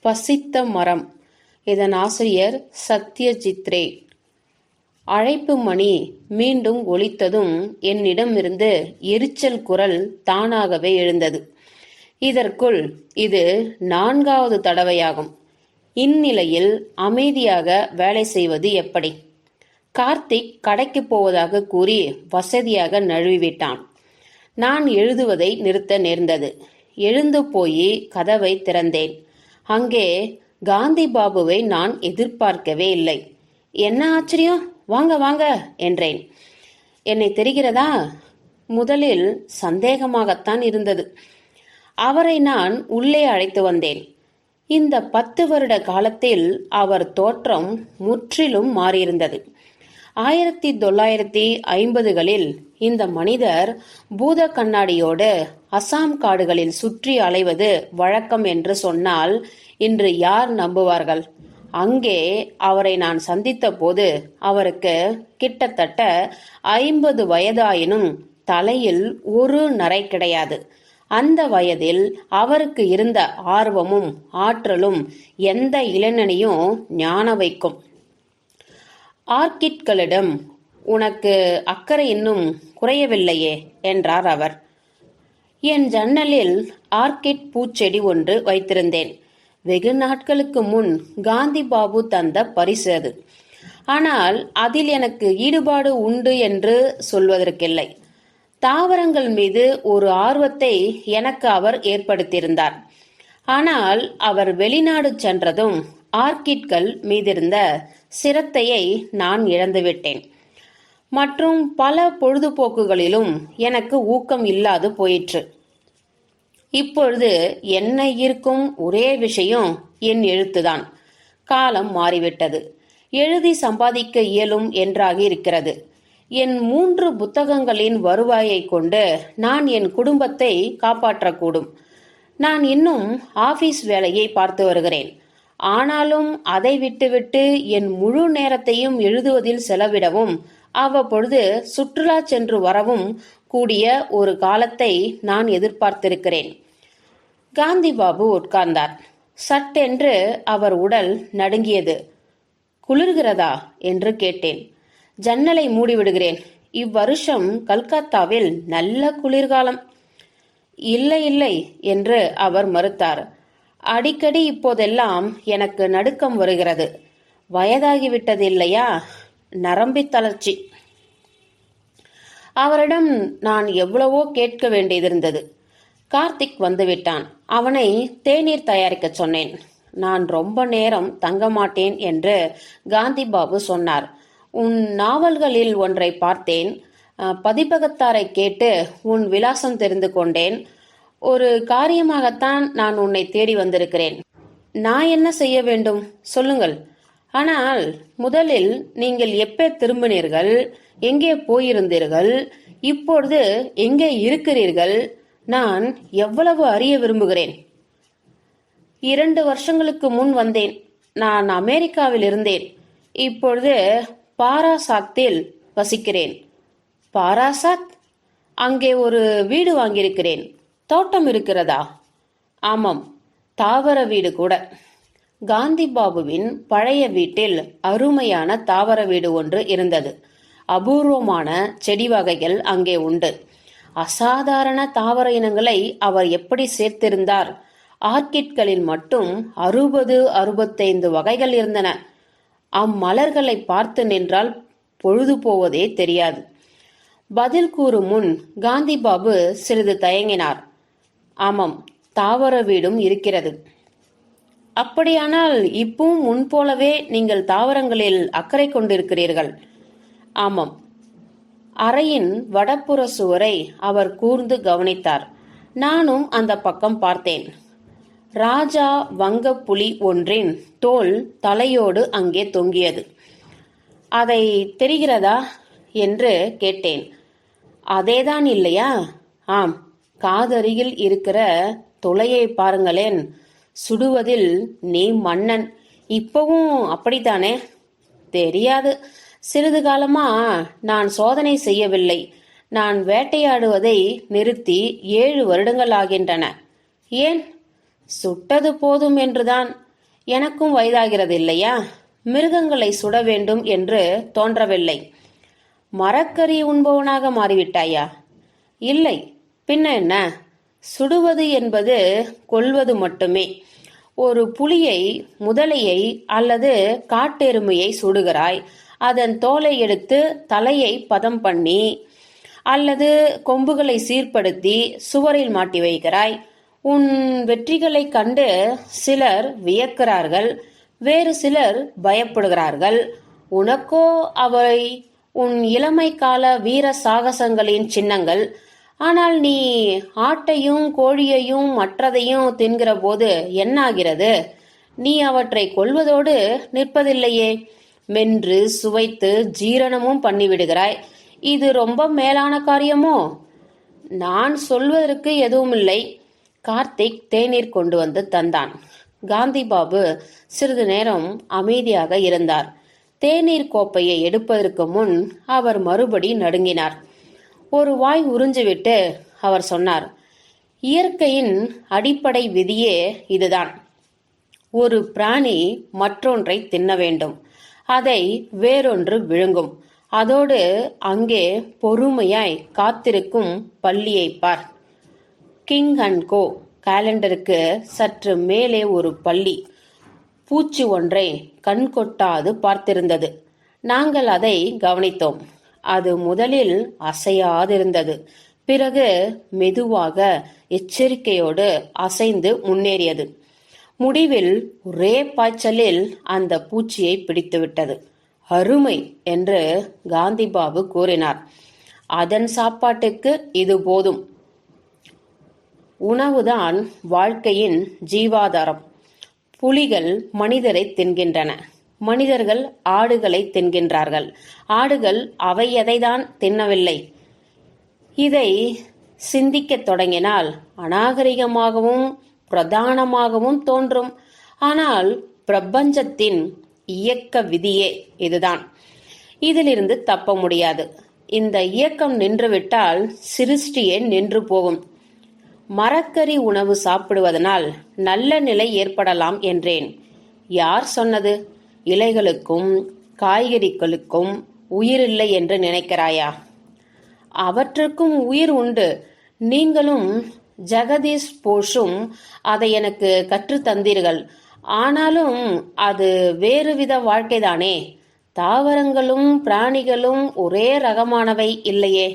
பசித்த மரம். இதன் ஆசிரியர் சத்யஜித் ரே. அழைப்பு மணி மீண்டும் ஒலித்ததும் என்னிடமிருந்து எரிச்சல் குரல் தானாகவே எழுந்தது. இதற்குள் இது 4வது தடவையாகும். இந்நிலையில் அமைதியாக வேலை செய்வது எப்படி? கார்த்திக் கடைக்கு போவதாக கூறி வசதியாக நழுவிவிட்டான். நான் எழுதுவதை நிறுத்த நேர்ந்தது. எழுந்து போய் கதவை திறந்தேன். அங்கே காந்தி பாபுவை நான் எதிர்பார்க்கவே இல்லை. என்ன ஆச்சரியம், வாங்க வாங்க என்றேன். என்னை தெரிகிறதா? முதலில் சந்தேகமாகத்தான் இருந்தது. அவரை நான் உள்ளே அழைத்து வந்தேன். இந்த 10 வருட காலத்தில் அவர் தோற்றம் முற்றிலும் மாறியிருந்தது. 1950களில் இந்த மனிதர் பூத கண்ணாடியோடு அசாம் காடுகளில் சுற்றி அலைவது வழக்கம் என்று சொன்னால் இன்று யார் நம்புவார்கள்? அங்கே அவரை நான் சந்தித்த போது அவருக்கு கிட்டத்தட்ட 50 வயதாயினும் தலையில் ஒரு நரை கிடையாது. அந்த வயதில் அவருக்கு இருந்த ஆர்வமும் ஆற்றலும் எந்த இளைஞனையும் ஞான வைக்கும். ஆர்கிட்களிடம் உனக்கு அக்கறை இன்னும் குறையவில்லையே என்றார் அவர். என் ஜன்னலில் ஆர்கிட் பூச்செடி ஒன்று வைத்திருந்தேன். வெகு நாட்களுக்கு முன் காந்தி பாபு தந்த பரிசு அது. ஆனால் அதில் எனக்கு ஈடுபாடு உண்டு என்று சொல்வதற்கில்லை. தாவரங்கள் மீது ஒரு ஆர்வத்தை எனக்கு அவர் ஏற்படுத்தியிருந்தார். ஆனால் அவர் வெளிநாடு சென்றதும் ஆர்கிட்கள் மீதிருந்த சிரத்தையை நான் இழந்துவிட்டேன். மற்றும் பல பொழுதுபோக்குகளிலும் எனக்கு ஊக்கம் இல்லாது போயிற்று. இப்பொழுது என்ன இருக்கும் ஒரே விஷயம் என் எழுத்துதான். காலம் மாறிவிட்டது. எழுதி சம்பாதிக்க இயலும் என்றாகி இருக்கிறது. என் 3 புத்தகங்களின் வருவாயை கொண்டு நான் என் குடும்பத்தை காப்பாற்றக்கூடும். நான் இன்னும் ஆபீஸ் வேலையை பார்த்து வருகிறேன். ஆனாலும் அதை விட்டுவிட்டு என் முழு நேரத்தையும் எழுதுவதில் செலவிடவும் அவ்வப்பொழுது சுற்றுலா சென்று வரவும் கூடிய ஒரு காலத்தை நான் எதிர்பார்த்திருக்கிறேன். காந்தி பாபு உட்கார்ந்தார். சட்டென்று அவர் உடல் நடுங்கியது. குளிர்கிறதா என்று கேட்டேன். ஜன்னலை மூடிவிடுகிறேன். இவ்வருஷம் கல்கத்தாவில் நல்ல குளிர்காலம். இல்லை இல்லை என்று அவர் மறுத்தார். அடிக்கடி இப்போதெல்லாம் எனக்கு நடுக்கம் வருகிறது. வயதாகிவிட்டது இல்லையா? நரம்பி தளர்ச்சி. அவரிடம் நான் எவ்வளவோ கேட்க வேண்டியதிருந்தது. கார்த்திக் வந்துவிட்டான். அவனை தேநீர் தயாரிக்க சொன்னேன். நான் ரொம்ப நேரம் தங்க மாட்டேன் என்று காந்தி பாபு சொன்னார். உன் நாவல்களில் ஒன்றை பார்த்தேன். பதிப்பகத்தாரை கேட்டு உன் விலாசம் தெரிந்து கொண்டேன். ஒரு காரியமாகத்தான் நான் உன்னை தேடி வந்திருக்கிறேன். நான் என்ன செய்ய வேண்டும் சொல்லுங்கள். ஆனால் முதலில் நீங்கள் எப்போ திரும்பினீர்கள்? எங்கே போயிருந்தீர்கள்? இப்பொழுது எங்கே இருக்கிறீர்கள்? நான் எவ்வளவு அறிய விரும்புகிறேன். 2 வருஷங்களுக்கு முன் வந்தேன். நான் அமெரிக்காவில் இருந்தேன். இப்பொழுது பாராசாத்தில் வசிக்கிறேன். பாராசாத்? அங்கே ஒரு வீடு வாங்கியிருக்கிறேன். தோட்டம் இருக்கிறதா? ஆமாம், தாவர வீடு கூட. காந்தி பாபுவின் பழைய வீட்டில் அருமையான தாவர வீடு ஒன்று இருந்தது. அபூர்வமான செடி வகைகள் அங்கே உண்டு. அசாதாரண தாவர இனங்களை அவர் எப்படி சேர்த்திருந்தார்! ஆர்கிட்களில் மட்டும் 60-65 வகைகள் இருந்தன. அம்மலர்களை பார்த்து நின்றால் பொழுது போவதே தெரியாது. பதில் கூறும் முன் காந்தி பாபு சிறிது தயங்கினார். ஆமாம், தாவர வீடும் இருக்கிறது. அப்படியானால் இப்பவும் முன்போலவே நீங்கள் தாவரங்களில் அக்கறை கொண்டிருக்கிறீர்கள். ஆமாம். அறையின் வடப்புற சுவரை அவர் கூர்ந்து கவனித்தார். நானும் அந்த பக்கம் பார்த்தேன். ராஜா வங்க புலி ஒன்றின் தோல் தலையோடு அங்கே தொங்கியது. அதை தெரிகிறதா என்று கேட்டேன். அதேதான் இல்லையா? ஆம். காதருகில் இருக்கிற துளையை பாருங்களேன். சுடுவதில் நீ மன்னன். இப்பவும் அப்படித்தானே? தெரியாது. சிறிது காலமா நான் சோதனை செய்யவில்லை. நான் வேட்டையாடுவதை நிறுத்தி 7 வருடங்கள் ஆகின்றன. ஏன்? சுட்டது போதும் என்றுதான். எனக்கும் வயதாகிறது இல்லையா? மிருகங்களை சுட வேண்டும் என்று தோன்றவில்லை. மரக்கறி உண்பவனாக மாறிவிட்டாயா? இல்லை, பின்ன என்ன? சுடுவது என்பது கொல்வது மட்டுமே. ஒரு புலியை, முதலையை அல்லது காட்டெருமையை சுடுகிறாய். அதன் தோலை எடுத்து தலையை பதம் பண்ணி அல்லது கொம்புகளை சீர்படுத்தி சுவரில் மாட்டி வைக்கிறாய். உன் வெற்றிகளை கண்டு சிலர் வியக்கிறார்கள், வேறு சிலர் பயப்படுகிறார்கள். உனக்கோ அவை உன் இளமை கால வீர சாகசங்களின் சின்னங்கள். ஆனால் நீ ஆட்டையும் கோழியையும் மற்றதையும் தின்கிற போது என்னாகிறது? நீ அவற்றை கொல்வதோடு நிற்பதில்லையே, மென்று சுவைத்து ஜீரணமும் பண்ணிவிடுகிறாய். இது ரொம்ப மேலான காரியமோ? நான் சொல்வதற்கு எதுவுமில்லை. கார்த்திக் தேநீர் கொண்டு வந்து தந்தான். காந்தி பாபு சிறிது நேரம் அமைதியாக இருந்தார். தேநீர் கோப்பையை எடுப்பதற்கு முன் அவர் மறுபடி நடுங்கினார். ஒரு வாய் உறிஞ்சிவிட்டு அவர் சொன்னார், இயற்கையின் அடிப்படை விதியே இதுதான். ஒரு பிராணி மற்றொன்றை தின்ன வேண்டும், அதை வேறொன்று விழுங்கும். அதோடு அங்கே பொறுமையாய் காத்திருக்கும் பல்லியை பார். கிங் அண்ட் கோ காலண்டருக்கு சற்று மேலே ஒரு பள்ளி பூச்சி ஒன்றை கண்கொட்டாது பார்த்திருந்தது. நாங்கள் அதை கவனித்தோம். அது முதலில் அசையாதிருந்தது. பிறகு மெதுவாக எச்சரிக்கையோடு அசைந்து முன்னேறியது. முடிவில் ஒரே பாய்ச்சலில் அந்த பூச்சியை பிடித்துவிட்டது. அருமை என்று காந்தி பாபு கூறினார். அதன் சாப்பாட்டுக்கு இது போதும். உணவுதான் வாழ்க்கையின் ஜீவாதாரம். புலிகள் மனிதரை தின்கின்றன, மனிதர்கள் ஆடுகளை தின்கின்றார்கள். ஆடுகள் அவை எதைதான் தின்னவில்லை. இதை சிந்திக்கத் தொடங்கினால் அநாகரிகமாகவும் பிரதானமாகவும் தோன்றும். ஆனால் பிரபஞ்சத்தின் இயக்க விதியே இதுதான். இதிலிருந்து தப்ப முடியாது. இந்த இயக்கம் நின்றுவிட்டால் சிருஷ்டியே நின்று போகும். மரக்கறி உணவு சாப்பிடுவதனால் நல்ல நிலை ஏற்படலாம் என்றேன். யார் சொன்னது? இலைகளுக்கும் காய்கறிகளுக்கும் உயிரில்லை என்று நினைக்கிறாயா? அவற்றுக்கும் உயிர் உண்டு. நீங்களும் ஜெகதீஷ் போஷும் அதை எனக்கு கற்று தந்தீர்கள். ஆனாலும் அது வேறுவித வாழ்க்கைதானே. தாவரங்களும் பிராணிகளும் ஒரே ரகமானவை இல்லையே.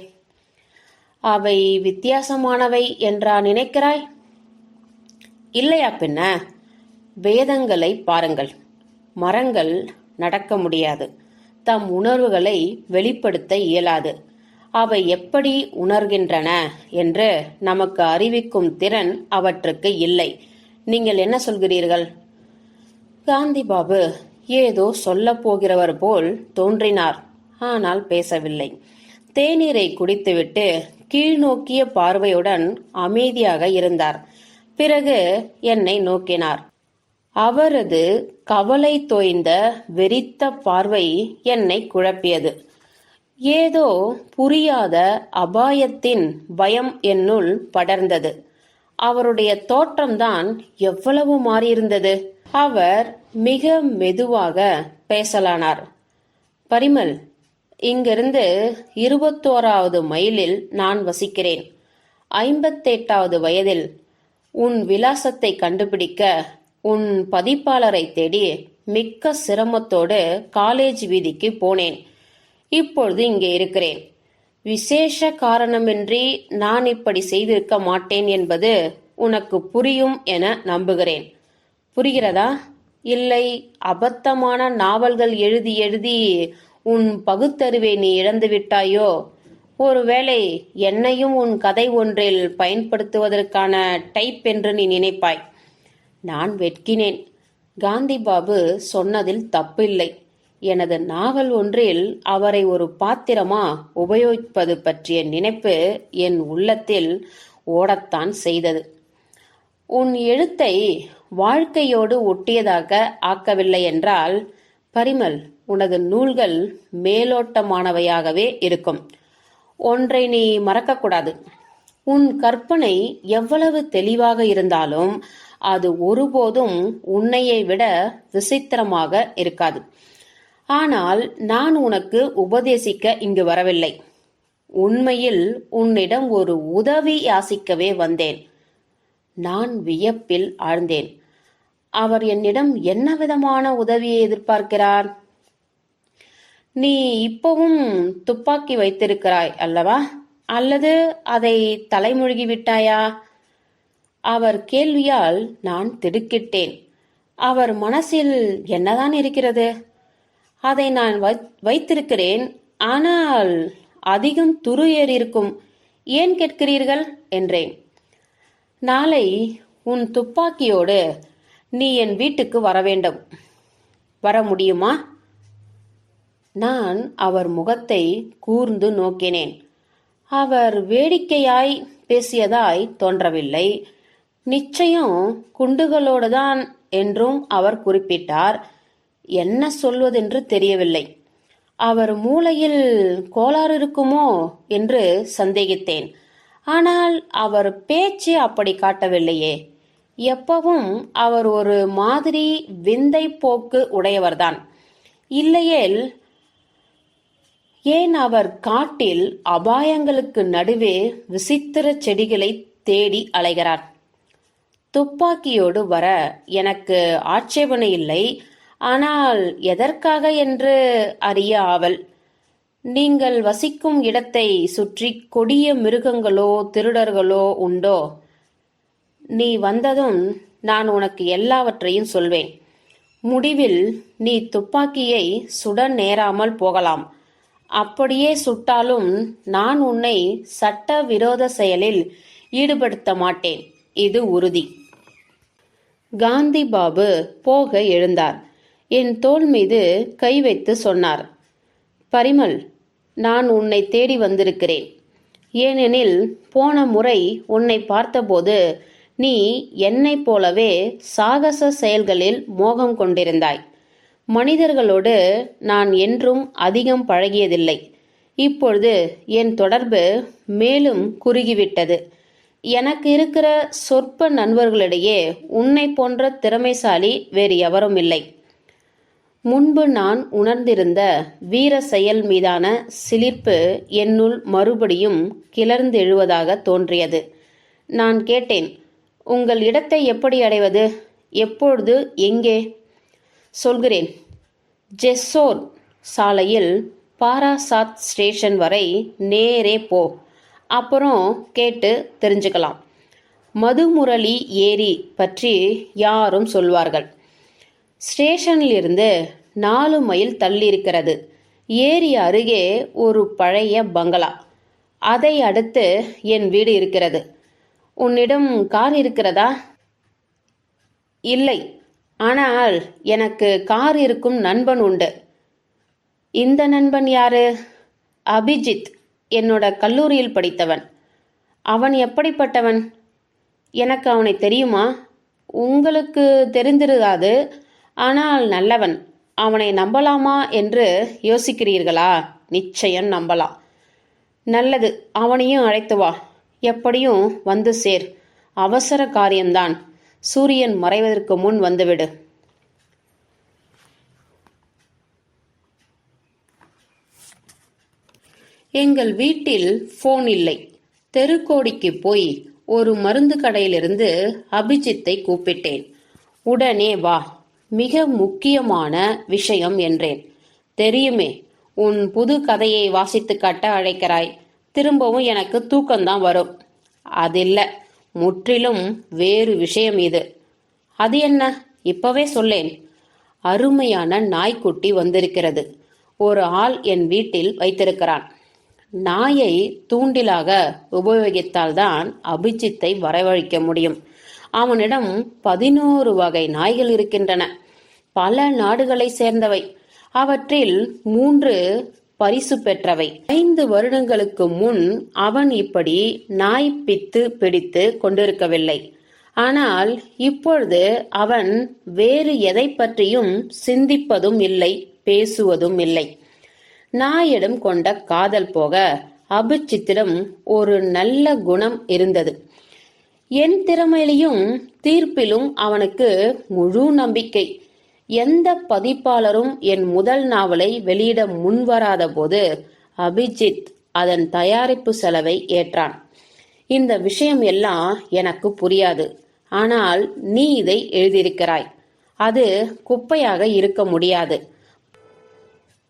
அவை வித்தியாசமானவை என்றா நினைக்கிறாய்? இல்லையா பின்ன? வேதங்களை பாருங்கள். மரங்கள் நடக்க முடியாது, தம் உணர்வுகளை வெளிப்படுத்த இயலாது. அவை எப்படி உணர்கின்றன என்று நமக்கு அறிவிக்கும் திறன் அவற்றுக்கு இல்லை. நீங்கள் என்ன சொல்கிறீர்கள்? காந்தி பாபு ஏதோ சொல்லப் போகிறவர் போல் தோன்றினார். ஆனால் பேசவில்லை. தேநீரை குடித்துவிட்டு கீழ்நோக்கிய பார்வையுடன் அமைதியாக இருந்தார். பிறகு என்னை நோக்கினார். அவரது கவலை தோய்ந்த வெறித்த பார்வை என்னை குழப்பியது. ஏதோ புரியாத அபாயத்தின் பயம் என்னுள் படர்ந்தது. அவருடைய தோற்றம்தான் எவ்வளவு மாறியிருந்தது. அவர் மிக மெதுவாக பேசலானார். பரிமல், இங்கிருந்து 21வது மைலில் நான் வசிக்கிறேன். 58வது வயதில் உன் விலாசத்தை கண்டுபிடிக்க உன் பதிப்பாளரை தேடி மிக்க சிரமத்தோடு காலேஜ் வீதிக்கு போனேன். இப்பொழுது இங்கே இருக்கிறேன். விசேஷ காரணமின்றி நான் இப்படி செய்திருக்க மாட்டேன் என்பது உனக்கு புரியும் என நம்புகிறேன். புரிகிறதா? இல்லை, அபத்தமான நாவல்கள் எழுதி எழுதி உன் பகுத்தறிவை நீ இழந்து விட்டாயோ? ஒருவேளை என்னையும் உன் கதை ஒன்றில் பயன்படுத்துவதற்கான டைப் என்று நீ நினைப்பாய். நான் வெட்கினேன். காந்தி பாபு சொன்னதில் தப்பில்லை. எனது நாவல் ஒன்றில் அவரை ஒரு பாத்திரமா உபயோகிப்பது பற்றிய நினைப்பு என் உள்ளத்தில் ஓடத்தான் செய்தது. உன் எழுத்தை வாழ்க்கையோடு ஒட்டியதாக ஆக்கவில்லை என்றால் பரிமல், உனது நூல்கள் மேலோட்டமானவையாகவே இருக்கும். ஒன்றை நீ மறக்கக்கூடாது. உன் கற்பனை எவ்வளவு தெளிவாக இருந்தாலும் அது ஒருபோதும் உன்னையை விட விசித்திரமாக இருக்காது. ஆனால் நான் உனக்கு உபதேசிக்க இங்கு வரவில்லை. உண்மையில் உன்னிடம் ஒரு உதவி யாசிக்கவே வந்தேன். நான் வியப்பில் ஆழ்ந்தேன். அவர் என்னிடம் என்ன விதமான உதவியை எதிர்பார்க்கிறார்? நீ இப்பவும் துப்பாக்கி வைத்திருக்கிறாய் அல்லவா? அல்லது அதை தலைமொழிகி விட்டாயா? அவர் கேள்வியால் நான் திடுக்கிட்டேன். அவர் மனசில் என்னதான் இருக்கிறது? அதை நான் வைத்திருக்கிறேன், ஆனால் அதிகம் துரு ஏறியிருக்கும். ஏன் கேட்கிறீர்கள் என்றேன். நாளை உன் துப்பாக்கியோடு நீ என் வீட்டுக்கு வர வேண்டும். வர முடியுமா? நான் அவர் முகத்தை கூர்ந்து நோக்கினேன். அவர் வேடிக்கையாய் பேசியதாய் தோன்றவில்லை. நிச்சயம் குண்டுகளோடுதான் என்றும் அவர் குறிப்பிட்டார். என்ன சொல்வதென்று தெரியவில்லை. அவர் மூளையில் கோளாறு இருக்குமோ என்று சந்தேகித்தேன். ஆனால் அவர் பேச்சு அப்படி காட்டவில்லையே. எப்பவும் அவர் ஒரு மாதிரி விந்தை போக்கு உடையவர்தான். இல்லையேல் ஏன் அவர் காட்டில் அபாயங்களுக்கு நடுவே விசித்திர செடிகளை தேடி அலைகிறார்? துப்பாக்கியோடு வர எனக்கு ஆட்சேபனை இல்லை. ஆனால் எதற்காக என்று அறிய ஆவல். நீங்கள் வசிக்கும் இடத்தை சுற்றி கொடிய மிருகங்களோ திருடர்களோ உண்டோ? நீ வந்ததும் நான் உனக்கு எல்லாவற்றையும் சொல்வேன். முடிவில் நீ துப்பாக்கியை சுட நேராமல் போகலாம். அப்படியே சுட்டாலும் நான் உன்னை சட்ட விரோத செயலில் ஈடுபடுத்த மாட்டேன். இது உறுதி. காந்தி பாபு போக எழுந்தார். என் தோள் மீது கை வைத்து சொன்னார், பரிமல், நான் உன்னை தேடி வந்திருக்கிறேன். ஏனெனில் போன முறை உன்னை பார்த்தபோது நீ என்னைப் போலவே சாகச செயல்களில் மோகம் கொண்டிருந்தாய். மனிதர்களோடு நான் என்றும் அதிகம் பழகியதில்லை. இப்பொழுது என் தொடர்பு மேலும் குறுகிவிட்டது. எனக்கு இருக்கிற சொற்ப நண்பர்களிடையே உன்னை போன்ற திறமைசாலி வேறு எவரும் இல்லை. முன்பு நான் உணர்ந்திருந்த வீர செயல் மீதான சிலிர்ப்பு என்னுள் மறுபடியும் கிளர்ந்தெழுவதாக தோன்றியது. நான் கேட்டேன், உங்கள் இடத்தை எப்படி அடைவது? எப்பொழுது? எங்கே? சொல்கிறேன். ஜெஸ்ஸோர் சாலையில் பாராசாத் ஸ்டேஷன் வரை நேரே போ. அப்புறம் கேட்டு தெரிஞ்சுக்கலாம். மதுமுரளி ஏரி பற்றி யாரும் சொல்வார்கள். ஸ்டேஷனிலிருந்து 4 மைல் தள்ளியிருக்கிறது. ஏரி அருகே ஒரு பழைய பங்களா. அதை அடுத்து என் வீடு இருக்கிறது. உன்னிடம் கார் இருக்கிறதா? இல்லை, ஆனால் எனக்கு கார் இருக்கும் நண்பன் உண்டு. இந்த நண்பன் யாரு? அபிஜித், என்னோட கல்லூரியில் படித்தவன். அவன் எப்படிப்பட்டவன்? எனக்கு அவனை தெரியுமா? உங்களுக்கு தெரிந்திருக்காது, ஆனால் நல்லவன். அவனை நம்பலாமா என்று யோசிக்கிறீர்களா? நிச்சயம் நம்பலாம். நல்லது, அவனையும் அழைத்து வா. எப்படியும் வந்து சேர். அவசர காரியம்தான். சூரியன் மறைவதற்கு முன் வந்துவிடு. எங்கள் வீட்டில் போன் இல்லை. தெருக்கோடிக்கு போய் ஒரு மருந்து கடையிலிருந்து அபிஜித்தை கூப்பிட்டேன். உடனே வா, மிக முக்கியமான விஷயம் என்றேன். தெரியுமே, உன் புது கதையை வாசித்து காட்ட அழைக்கிறாய். திரும்பவும் எனக்கு தூக்கம்தான் வரும். அதில்ல, முற்றிலும் வேறு விஷயம் இது. அது என்ன? இப்பவே சொல்லேன். அருமையான நாய்க்குட்டி வந்திருக்கிறது. ஒரு ஆள் என் வீட்டில் வைத்திருக்கிறான். நாயை தூண்டிலாக உபயோகித்தால்தான் அபிஜித்தை வரவழைக்க முடியும். அவனிடம் 11 வகை நாய்கள் இருக்கின்றன. பல நாடுகளை சேர்ந்தவை. அவற்றில் 3 பரிசு பெற்றவை. 5 வருடங்களுக்கு முன் அவன் இப்படி நாய் பித்து பிடித்து கொண்டிருக்கவில்லை. ஆனால் இப்பொழுது அவன் வேறு எதை பற்றியும் சிந்திப்பதும் இல்லை, பேசுவதும் இல்லை. நாயிடம் கொண்ட காதல் போக அபிஜித்திடம் ஒரு நல்ல குணம் இருந்தது. என் திறமையிலும் தீர்ப்பிலும் அவனுக்கு முழு நம்பிக்கை. எந்த பதிப்பாளரும் என் முதல் நாவலை வெளியிட முன்வராத போது அபிஜித் அதன் தயாரிப்பு செலவை ஏற்றான். இந்த விஷயம் எல்லாம் எனக்கு புரியாது. ஆனால் நீ இதை எழுதியிருக்கிறாய். அது குப்பையாக இருக்க முடியாது.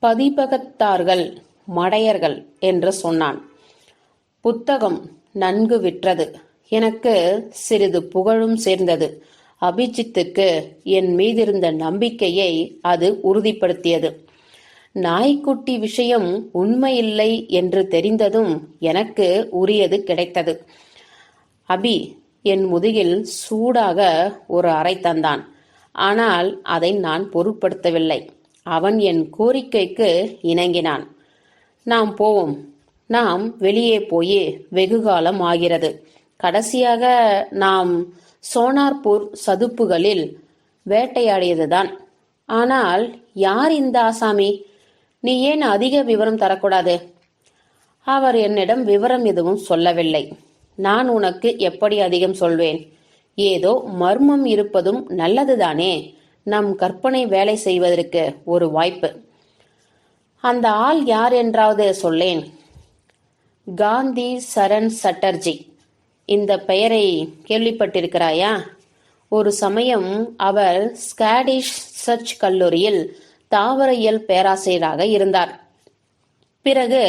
பதிப்பகத்தார்கள் மடையர்கள் என்று சொன்னான். புத்தகம் நன்கு விற்றது. எனக்கு சிறிது புகழும் சேர்ந்தது. அபிஜித்துக்கு என் மீதிருந்த நம்பிக்கையை அது உறுதிப்படுத்தியது. நாய்க்குட்டி விஷயம் உண்மையில்லை என்று தெரிந்ததும் எனக்கு உரியது கிடைத்தது. அபி என் முதுகில் சூடாக ஒரு அறை தந்தான். ஆனால் அதை நான் பொருட்படுத்தவில்லை. அவன் என் கோரிக்கைக்கு இணங்கினான். நாம் போவோம். நாம் வெளியே போய் வெகுகாலம் ஆகிறது. கடைசியாக நாம் சோனார்பூர் சதுப்புகளில் வேட்டையாடியதுதான். ஆனால் யார் இந்த ஆசாமி? நீ ஏன் அதிக விவரம் தரக்கூடாது? அவர் என்னிடம் விவரம் எதுவும் சொல்லவில்லை. நான் உனக்கு எப்படி அதிகம் சொல்வேன்? ஏதோ மர்மம் இருப்பதும் நல்லதுதானே. நம் கற்பனை வேலை செய்வதற்கு ஒரு வாய்ப்பு. அந்த ஆள் யார் என்றாவது சொல்லேன். காந்தி சரண் சட்டர்ஜி. இந்த பெயரை கேள்விப்பட்டிருக்கிறாயா? ஒரு சமயம் அவர் ஸ்காடிஷ் சர்ச் கல்லூரியில் தாவரவியல் பேராசிரியராக இருந்தார். பிறகு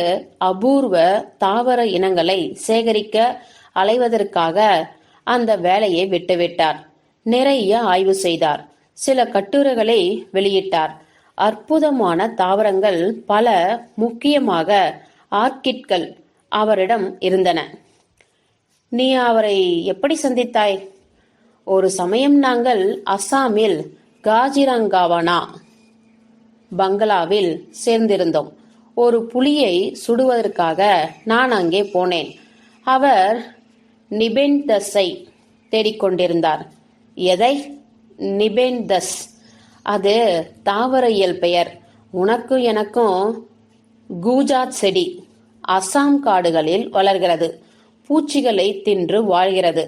அபூர்வ தாவர இனங்களை சேகரிக்க அலைவதற்காக அந்த வேலையை விட்டுவிட்டார். நிறைய ஆய்வு செய்தார். சில கட்டுரைகளை வெளியிட்டார். அற்புதமான தாவரங்கள் பல, முக்கியமாக ஆர்க்கிட்கள் அவரிடம் இருந்தன. நீ அவரை எப்படி சந்தித்தாய்? ஒரு சமயம் நாங்கள் அஸ்ஸாமில் காஜிரங்காவனா பங்களாவில் சேர்ந்திருந்தோம். ஒரு புலியை சுடுவதற்காக நான் அங்கே போனேன். அவர் நிபென்தஸை தேடிக்கொண்டிருந்தார். எதை? நிபென்தஸ். அது தாவரவியல் பெயர். உனக்கும் எனக்கும் கூஜாத் செடி அஸ்ஸாம் காடுகளில் வளர்கிறது. பூச்சிகளை தின்று வாழ்கிறது.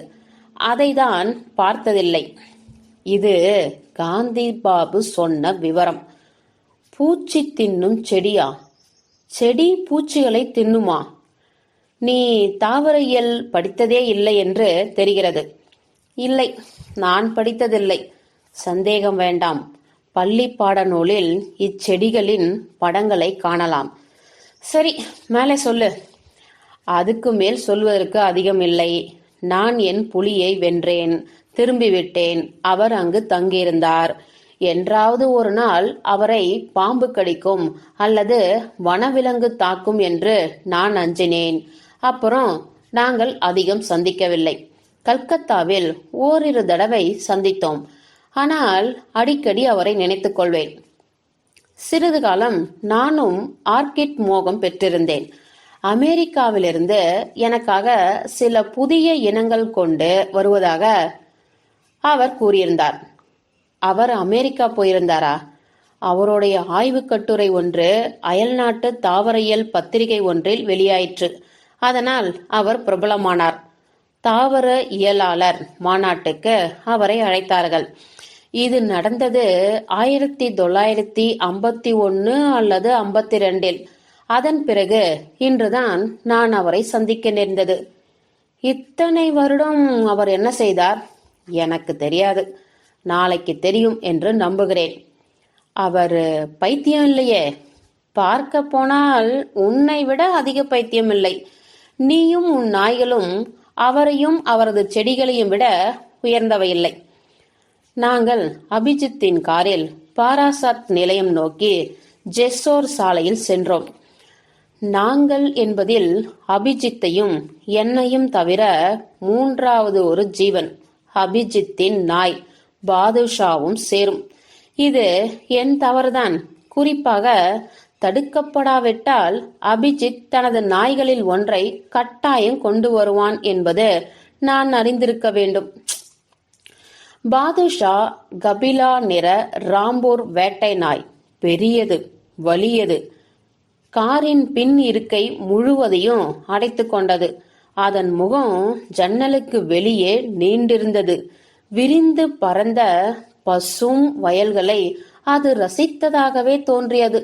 அதைதான் பார்த்ததில்லை. இது காந்தி பாபு சொன்ன விவரம். பூச்சி தின்னும் செடியா? செடி பூச்சிகளை தின்னுமா? நீ தாவரவியல் படித்ததே இல்லை என்று தெரிகிறது. இல்லை, நான் படித்ததில்லை. சந்தேகம் வேண்டாம். பள்ளி பாடநூலில் இச்செடிகளின் படங்களை காணலாம். சரி, மேலே சொல்லு. அதுக்கு மேல் சொல்வதற்கு அதிகம் இல்லை. நான் என் புலியை வென்றேன், திரும்பிவிட்டேன். அவர் அங்கு தங்கியிருந்தார். என்றாவது ஒரு நாள் அவரை பாம்பு கடிக்கும் அல்லது வனவிலங்கு தாக்கும் என்று நான் அஞ்சினேன். அப்புறம் நாங்கள் அதிகம் சந்திக்கவில்லை. கல்கத்தாவில் ஓரிரு தடவை சந்தித்தோம். ஆனால் அடிக்கடி அவரை நினைத்துக் கொள்வேன். சிறிது காலம் நானும் ஆர்கிட் மோகம் பெற்றிருந்தேன். அமெரிக்காவிலிருந்து எனக்காக சில புதிய இனங்கள் கொண்டு வருவதாக அவர் கூறியிருந்தார். அவர் அமெரிக்கா போயிருந்தாரா? அவருடைய ஆய்வு கட்டுரை ஒன்று அயல்நாட்டு தாவரவியல் பத்திரிகை ஒன்றில் வெளியாயிற்று. அதனால் அவர் பிரபலமானார். தாவர இயலாளர் மாநாட்டுக்கு அவரை அழைத்தார்கள். இது நடந்தது 1951 அல்லது 52. அதன் பிறகு இன்றுதான் நான் அவரை சந்திக்க நேர்ந்தது. இத்தனை வருடம் அவர் என்ன செய்தார்? எனக்கு தெரியாது. நாளைக்கு தெரியும் என்று நம்புகிறேன். அவர் பைத்தியம் இல்லையே. பார்க்க போனால் உன்னை விட அதிக பைத்தியம் இல்லை. நீயும் உன் நாய்களும் அவரையும் அவரது செடிகளையும் விட உயர்ந்தவை இல்லை. நாங்கள் அபிஜித்தின் காரில் பாராசாத் நிலையம் நோக்கி ஜெஸ்ஸோர் சாலையில் சென்றோம். நாங்கள் என்பதில் அபிஜித்தையும் என்னையும் தவிர மூன்றாவது ஒரு ஜீவன், அபிஜித்தின் நாய் பாதுஷாவும் சேரும். இது என் தவறுதான். குறிப்பாக தடுக்கப்படாவிட்டால் அபிஜித் தனது நாய்களில் ஒன்றை கட்டாயம் கொண்டு வருவான் என்பது நான் அறிந்திருக்க வேண்டும். பாதுஷா கபிலா நிற ராம்பூர் வேட்டை நாய். பெரியது, வலியது. காரின் பின் இருக்கை முழுவதையும் அடைத்து கொண்டது. அதன் முகம் ஜன்னலுக்கு வெளியே நீண்டிருந்தது. விரிந்து பறந்த பசும் வயல்களை அது ரசித்ததாகவே தோன்றியது.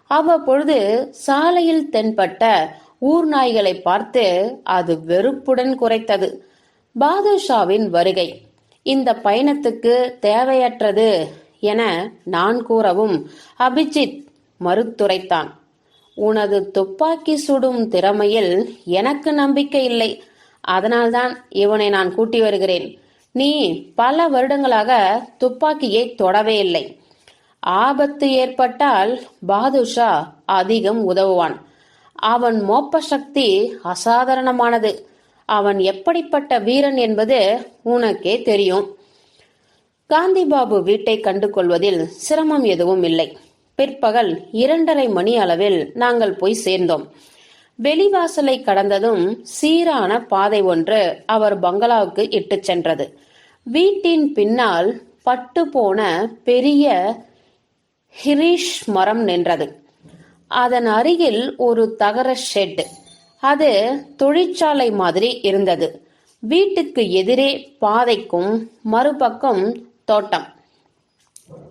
அவ்வப்பொழுது சாலையில் தென்பட்ட ஊர் நாய்களை பார்த்து அது வெறுப்புடன் குரைத்தது. பாதுஷாவின் வருகை இந்த பயணத்துக்கு தேவையற்றது என நான் கூறவும் அபிஜித் மறுத்துரைத்தான். உனது துப்பாக்கி சுடும் திறமையில் எனக்கு நம்பிக்கை இல்லை. அதனால்தான் இவனை நான் கூட்டி வருகிறேன். நீ பல வருடங்களாக துப்பாக்கியை தொடவே இல்லை. ஆபத்து ஏற்பட்டால் பாதுஷா அதிகம் உதவுவான். அவன் மோப்ப சக்தி அசாதாரணமானது. அவன் எப்படிப்பட்ட வீரன் என்பது உனக்கே தெரியும். காந்திபாபு வீட்டை கண்டு கொள்வதில் சிரமம் எதுவும் இல்லை. பிற்பகல் 2:30 மணி அளவில் நாங்கள் போய் சேர்ந்தோம். வெளிவாசலை கடந்ததும் சீரான பாதை ஒன்று அவர் பங்களாவுக்கு இட்டு சென்றது. வீட்டின் பின்னால் பட்டு போன பெரிய ஹிரீஷ் மரம் நின்றது. அதன் அருகில் ஒரு தகர ஷெட். அது தொழிற்சாலை மாதிரி இருந்தது. வீட்டுக்கு எதிரே பாதைக்கும் மறுபக்கம் தோட்டம்.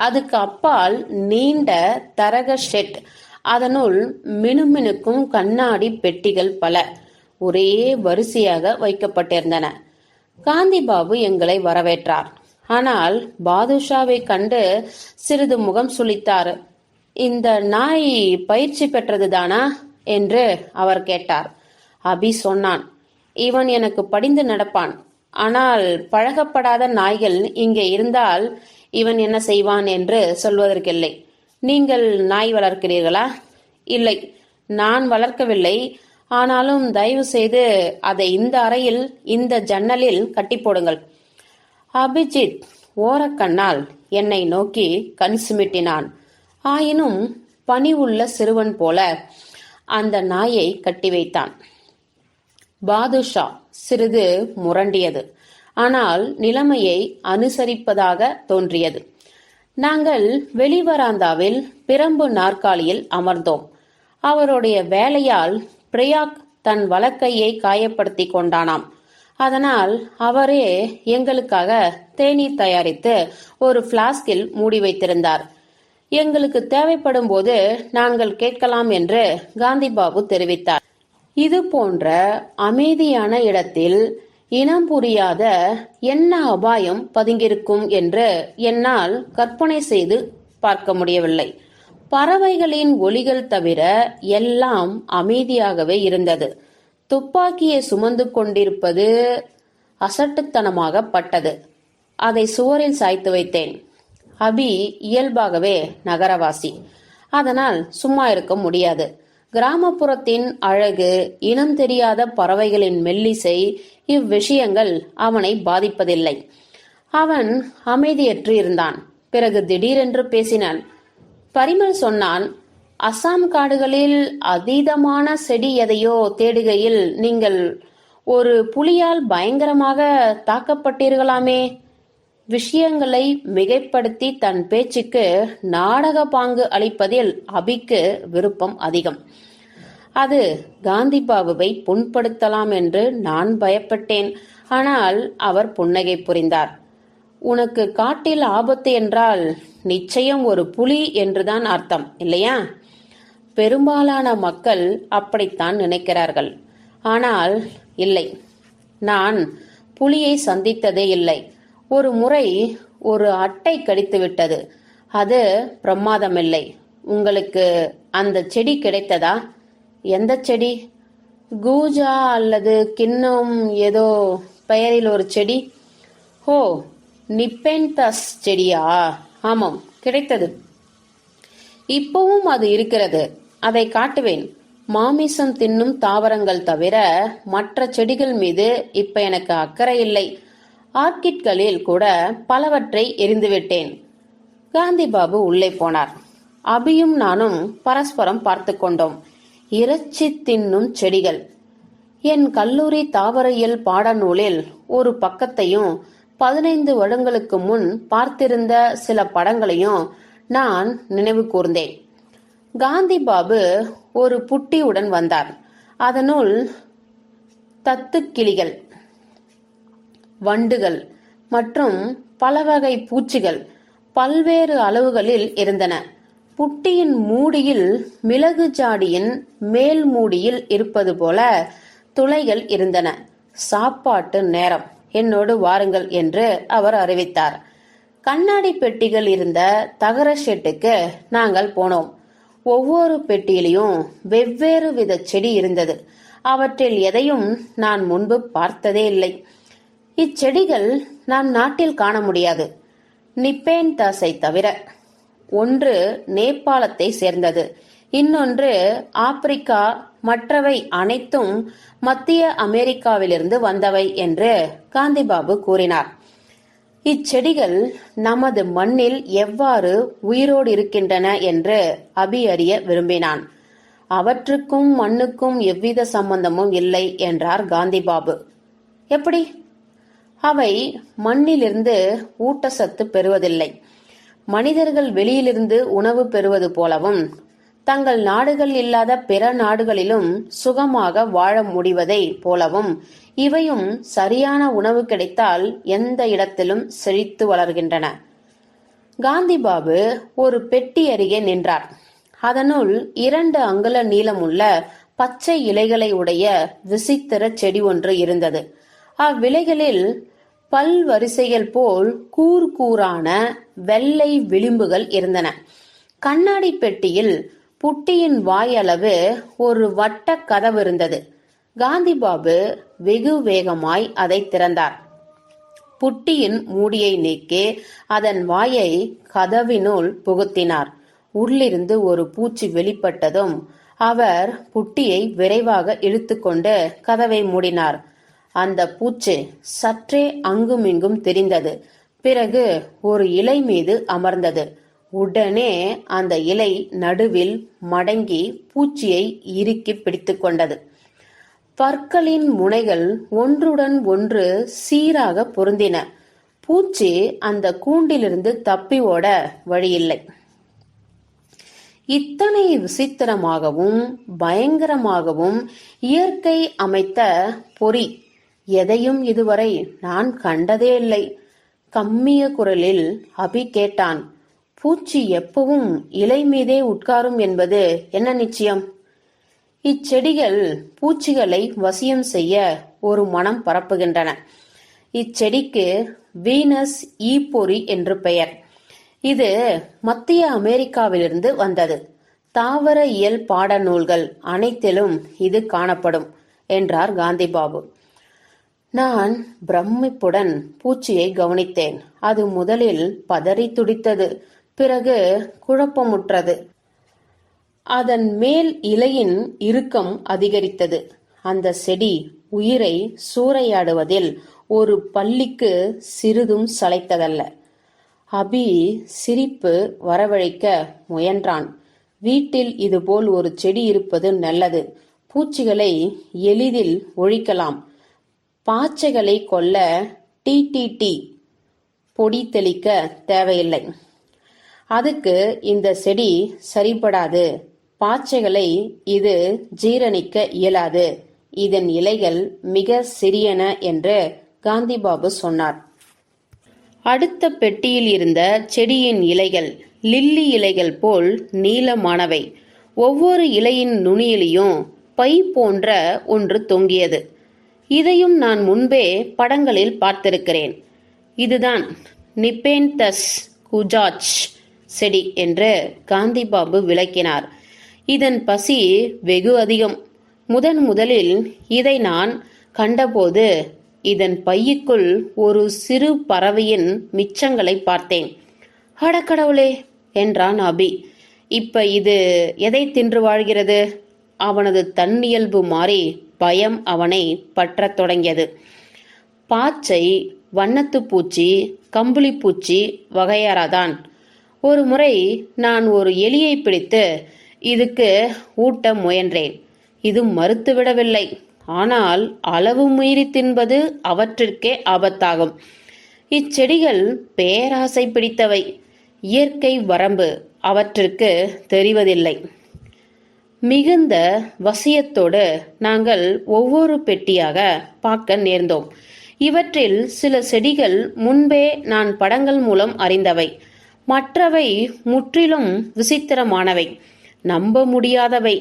அதுக்கு அப்பால் நீண்ட தரக ஷெட். அதனுள் மினுமினுக்கும் கண்ணாடி பெட்டிகள் பல ஒரே வரிசையாக வைக்கப்பட்டிருந்தன. காந்திபாபு எங்களை வரவேற்றார். ஆனால் பாதுஷாவை கண்டு சிறிது முகம் சுளித்தார். இந்த நாய் பயிற்சி பெற்றதுதானா என்று அவர் கேட்டார். அபி சொன்னான், இவன் எனக்கு படிந்து நடப்பான். ஆனால் பழகப்படாத நாய்கள் இங்கே இருந்தால் இவன் என்ன செய்வான் என்று சொல்வதற்கில்லை. நீங்கள் நாய் வளர்க்கிறீர்களா? இல்லை, நான் வளர்க்கவில்லை. ஆனாலும் தயவு செய்து அதை இந்த அறையில், இந்த ஜன்னலில் கட்டி போடுங்கள். அபிஜித் ஓரக்கண்ணால் என்னை நோக்கி கண் சிமிட்டினான். ஆயினும் பணிவுள்ள சிறுவன் போல அந்த நாயை கட்டி வைத்தான். பாதுஷா சிறிது முரண்டியது. ஆனால் நிலைமையை அனுசரிப்பதாக தோன்றியது. நாங்கள் வெளிவராந்தாவில் பிரம்பு நாற்காலியில் அமர்ந்தோம். அவருடைய வேலையால் பிரயாக் தன் வலக்கையை காயப்படுத்தி கொண்டானாம். அதனால் அவரே எங்களுக்காக தேநீர் தயாரித்து ஒரு பிளாஸ்கில் மூடி வைத்திருந்தார். எங்களுக்கு தேவைப்படும் போது நாங்கள் கேட்கலாம் என்று காந்திபாபு தெரிவித்தார். இது போன்ற அமைதியான இடத்தில் இனம் புரியாத என்ன அபாயம் பதுங்கியிருக்கும் என்று என்னால் கற்பனை செய்து பார்க்க முடியவில்லை. பறவைகளின் ஒலிகள் தவிர எல்லாம் அமைதியாகவே இருந்தது. துப்பாக்கியை சுமந்து கொண்டிருப்பது அசட்டுத்தனமாக பட்டது. அதை சுவரில் சாய்த்து வைத்தேன். அபி இயல்பாகவே நகரவாசி. அதனால் சும்மா இருக்க முடியாது. கிராமப்புறத்தின் அழகு, இனம் தெரியாத பறவைகளின் மெல்லிசை, இவ்விஷயங்கள் அவனை பாதிப்பதில்லை. அவன் அமைதியற்று இருந்தான். பிறகு திடீரென்று பேசினான். பரிமல் சொன்னான், அசாம் காடுகளில் அதீதமான செடி எதையோ தேடுகையில் நீங்கள் ஒரு புலியால் பயங்கரமாக தாக்கப்பட்டீர்களாமே. விஷயங்களை மிகைப்படுத்தி தன் பேச்சுக்கு நாடக பாங்கு அளிப்பதில் அபிக்கு விருப்பம் அதிகம். அது காந்திபாபுவை புண்படுத்தலாம் என்று நான் பயப்பட்டேன். ஆனால் அவர் புன்னகை புரிந்தார். உனக்கு காட்டில் ஆபத்து என்றால் நிச்சயம் ஒரு புலி என்றுதான் அர்த்தம், இல்லையா? பெரும்பாலான மக்கள் அப்படித்தான் நினைக்கிறார்கள். ஆனால் இல்லை, நான் புலியை சந்தித்ததே இல்லை. ஒரு முறை ஒரு அட்டை கடித்து விட்டது. அது பிரமாதமில்லை. உங்களுக்கு அந்த செடி கிடைத்ததா? எந்த செடி? கூஜா அல்லது கிண்ணம் ஏதோ பெயரில் ஒரு செடி. ஹோ, நிப்பென்தஸ் செடியா? ஆமாம், கிடைத்தது. இப்பவும் அது இருக்கிறது. அதை காட்டுவேன். மாமிசம் தின்னும் தாவரங்கள் தவிர மற்ற செடிகள் மீது இப்ப எனக்கு அக்கறை இல்லை. ஆர்கிட்களில் கூட பலவற்றை எரிந்துவிட்டேன். காந்திபாபு உள்ளே போனார். அபியும் நானும் பரஸ்பரம் பார்த்து கொண்டோம். இறைச்சி தின்னும் செடிகள். என் கல்லூரி தாவரவியல் பாடநூலில் ஒரு பக்கத்தையும் 15 வருடங்களுக்கு முன் பார்த்திருந்த சில படங்களையும் நான் நினைவு கூர்ந்தேன். காந்திபாபு ஒரு புட்டியுடன் வந்தார். அதனுள் தத்துக்கிளிகள், வண்டுகள் மற்றும் பல வகை பூச்சிகள் பல்வேறு அளவுகளில் இருந்தன. புட்டியின் மூடியில் மிளகு ஜாடியின் மேல் மூடியில் இருப்பது போல துளைகள் இருந்தன. சாப்பாட்டு நேரம், என்னோடு வாருங்கள் என்று அவர் அறிவித்தார். கண்ணாடி பெட்டிகள் இருந்த தகர ஷெட்டுக்கு நாங்கள் போனோம். ஒவ்வொரு பெட்டியிலையும் வெவ்வேறு வித செடி இருந்தது. அவற்றில் எதையும் நான் முன்பு பார்த்ததே இல்லை. இச்செடிகள் நம் நாட்டில் காண முடியாது, நிப்பேன்தாஸை தவிர. ஒன்று நேபாளத்தை சேர்ந்தது, இன்னொன்று ஆப்பிரிக்கா, மற்றவை அனைத்தும் மத்திய அமெரிக்காவிலிருந்து வந்தவை என்று காந்திபாபு கூறினார். இச்செடிகள் நமது மண்ணில் எவ்வாறு உயிரோடு இருக்கின்றன என்று அபி அறிய விரும்பினான். அவற்றுக்கும் மண்ணுக்கும் எவ்வித சம்பந்தமும் இல்லை என்றார் காந்திபாபு. எப்படி? அவை மண்ணிலிருந்து ஊட்டச்சத்து பெறுவதில்லை. மனிதர்கள் வெளியிலிருந்து உணவு பெறுவது போலவும் தங்கள் நாடுகள் இல்லாத பிற நாடுகளிலும் சுகமாக வாழ முடிவதை போலவும் இவையும் சரியான உணவு கிடைத்தால் எந்த இடத்திலும் செழித்து வளர்கின்றன. காந்திபாபு ஒரு பெட்டி அருகே நின்றார். அதனுள் 2 அங்குல நீளமுள்ள பச்சை இலைகளை உடைய விசித்திர செடி ஒன்று இருந்தது. அவ்விலைகளில் பல்வரிசைகள் போல் கூரான வெள்ளை விளிம்புகள் இருந்தன. கண்ணாடி பெட்டியில் புட்டியின் வாயளவு ஒரு வட்ட கதவு இருந்தது. காந்திபாபு வெகு வேகமாய் அதை திறந்தார். புட்டியின் மூடியை நீக்கி அதன் வாயை கதவினுள் புகுத்தினார். உள்ளிருந்து ஒரு பூச்சி வெளிப்பட்டதும் அவர் புட்டியை விரைவாக இழுத்துக்கொண்டு கதவை மூடினார். அந்த பூச்சி சற்றே அங்குமிங்கும் தெரிந்தது. பிறகு ஒரு இலை மீது அமர்ந்தது. உடனே அந்த இலை நடுவில் மடங்கி பூச்சியை இறுக்கி பிடித்து கொண்டது. பற்களின் முனைகள் ஒன்றுடன் ஒன்று சீராக பொருந்தின. பூச்சி அந்த கூண்டிலிருந்து தப்பி ஓட வழியில்லை. இத்தனை விசித்திரமாகவும் பயங்கரமாகவும் இயற்கை அமைத்த பொறி எதையும் இதுவரை நான் கண்டதே இல்லை. கம்மிய குரலில் அபி கேட்டான். பூச்சி எப்பவும் இலை மீதே உட்காரும் என்பது என்ன நிச்சயம்? இச்செடிகள் பூச்சிகளை வசியம் செய்ய ஒரு மனம் பரப்புகின்றன. இச்செடிக்கு வீனஸ் ஈப்பொறி என்று பெயர். இது மத்திய அமெரிக்காவிலிருந்து வந்தது. தாவர இயல் பாடநூல்கள் அனைத்திலும் இது காணப்படும் என்றார் காந்திபாபு. நான் பிரமிப்புடன் பூச்சியை கவனித்தேன். அது முதலில் பதறி துடித்தது, பிறகு குழப்பமுற்றது. அதன் மேல் இலையின் இறுக்கம் அதிகரித்தது. அந்த செடி உயிரை சூறையாடுவதில் ஒரு பல்லிக்கு சிறிதும் சளைத்ததல்ல. அபி சிரிப்பு வரவழைக்க முயன்றான். வீட்டில் இதுபோல் ஒரு செடி இருப்பது நல்லது. பூச்சிகளை எளிதில் ஒழிக்கலாம். பாச்சைகளை கொல்ல டிடிடி பொடி தெளிக்க தேவையில்லை. அதுக்கு இந்த செடி சரிபடாது. பாச்சைகளை இது ஜீரணிக்க இயலாது. இதன் இலைகள் மிக சிறியன என்று காந்திபாபு சொன்னார். அடுத்த பெட்டியில் இருந்த செடியின் இலைகள் லில்லி இலைகள் போல் நீளமானவை. ஒவ்வொரு இலையின் நுனியிலையும் பை போன்ற ஒன்று தொங்கியது. இதையும் நான் முன்பே படங்களில் பார்த்திருக்கிறேன். இதுதான் நிப்பேன்தஸ் குஜாச் செடி என்று காந்திபாபு விளக்கினார். இதன் பசி வெகு அதிகம். முதலில் இதை நான் கண்டபோது இதன் பையுக்குள் ஒரு சிறு பறவையின் மிச்சங்களை பார்த்தேன். அடக்கடவுளே என்றான் அபி. இப்ப இது எதை தின்று வாழ்கிறது? அவனது தன்னியல்பு மாறி பயம் அவனை பற்றத் தொடங்கியது. பாச்சை, வண்ணத்து பூச்சி, கம்புளிப்பூச்சி வகையாராதான். ஒரு முறை நான் ஒரு எலியை பிடித்து இதுக்கு ஊட்ட முயன்றேன். இது மறுத்துவிடவில்லை. ஆனால் அளவு மீறி தின்பது அவற்றிற்கே ஆபத்தாகும். இச்செடிகள் பேராசை பிடித்தவை. இயற்கை வரம்பு அவற்றிற்கு தெரிவதில்லை. மிகுந்த வசியத்தோடு நாங்கள் ஒவ்வொரு பெட்டியாக பார்க்க நேர்ந்தோம். இவற்றில் சில செடிகள் முன்பே நான் படங்கள் மூலம் அறிந்தவை, மற்றவை முற்றிலும் விசித்திரமானவை, நம்ப முடியாதவை.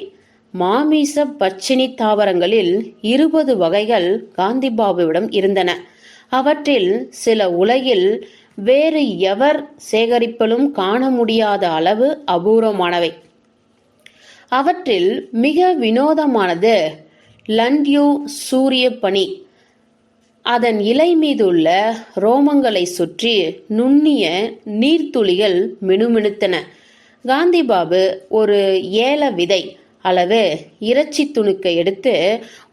மாமிச பச்சினி தாவரங்களில் 20 வகைகள் காந்திபாபுவிடம் இருந்தன. அவற்றில் சில உலகில் வேறு எவர் சேகரிப்பிலும் காண முடியாத அளவு அபூர்வமானவை. அவற்றில் மிக வினோதமானது லண்ட்யூ சூரிய பனி. அதன் இலை மீதுள்ள ரோமங்களை சுற்றி நுண்ணிய நீர்த்துளிகள் மினுமினுத்தன. காந்திபாபு ஒரு ஏல விதை அளவு இறைச்சி துணுக்கை எடுத்து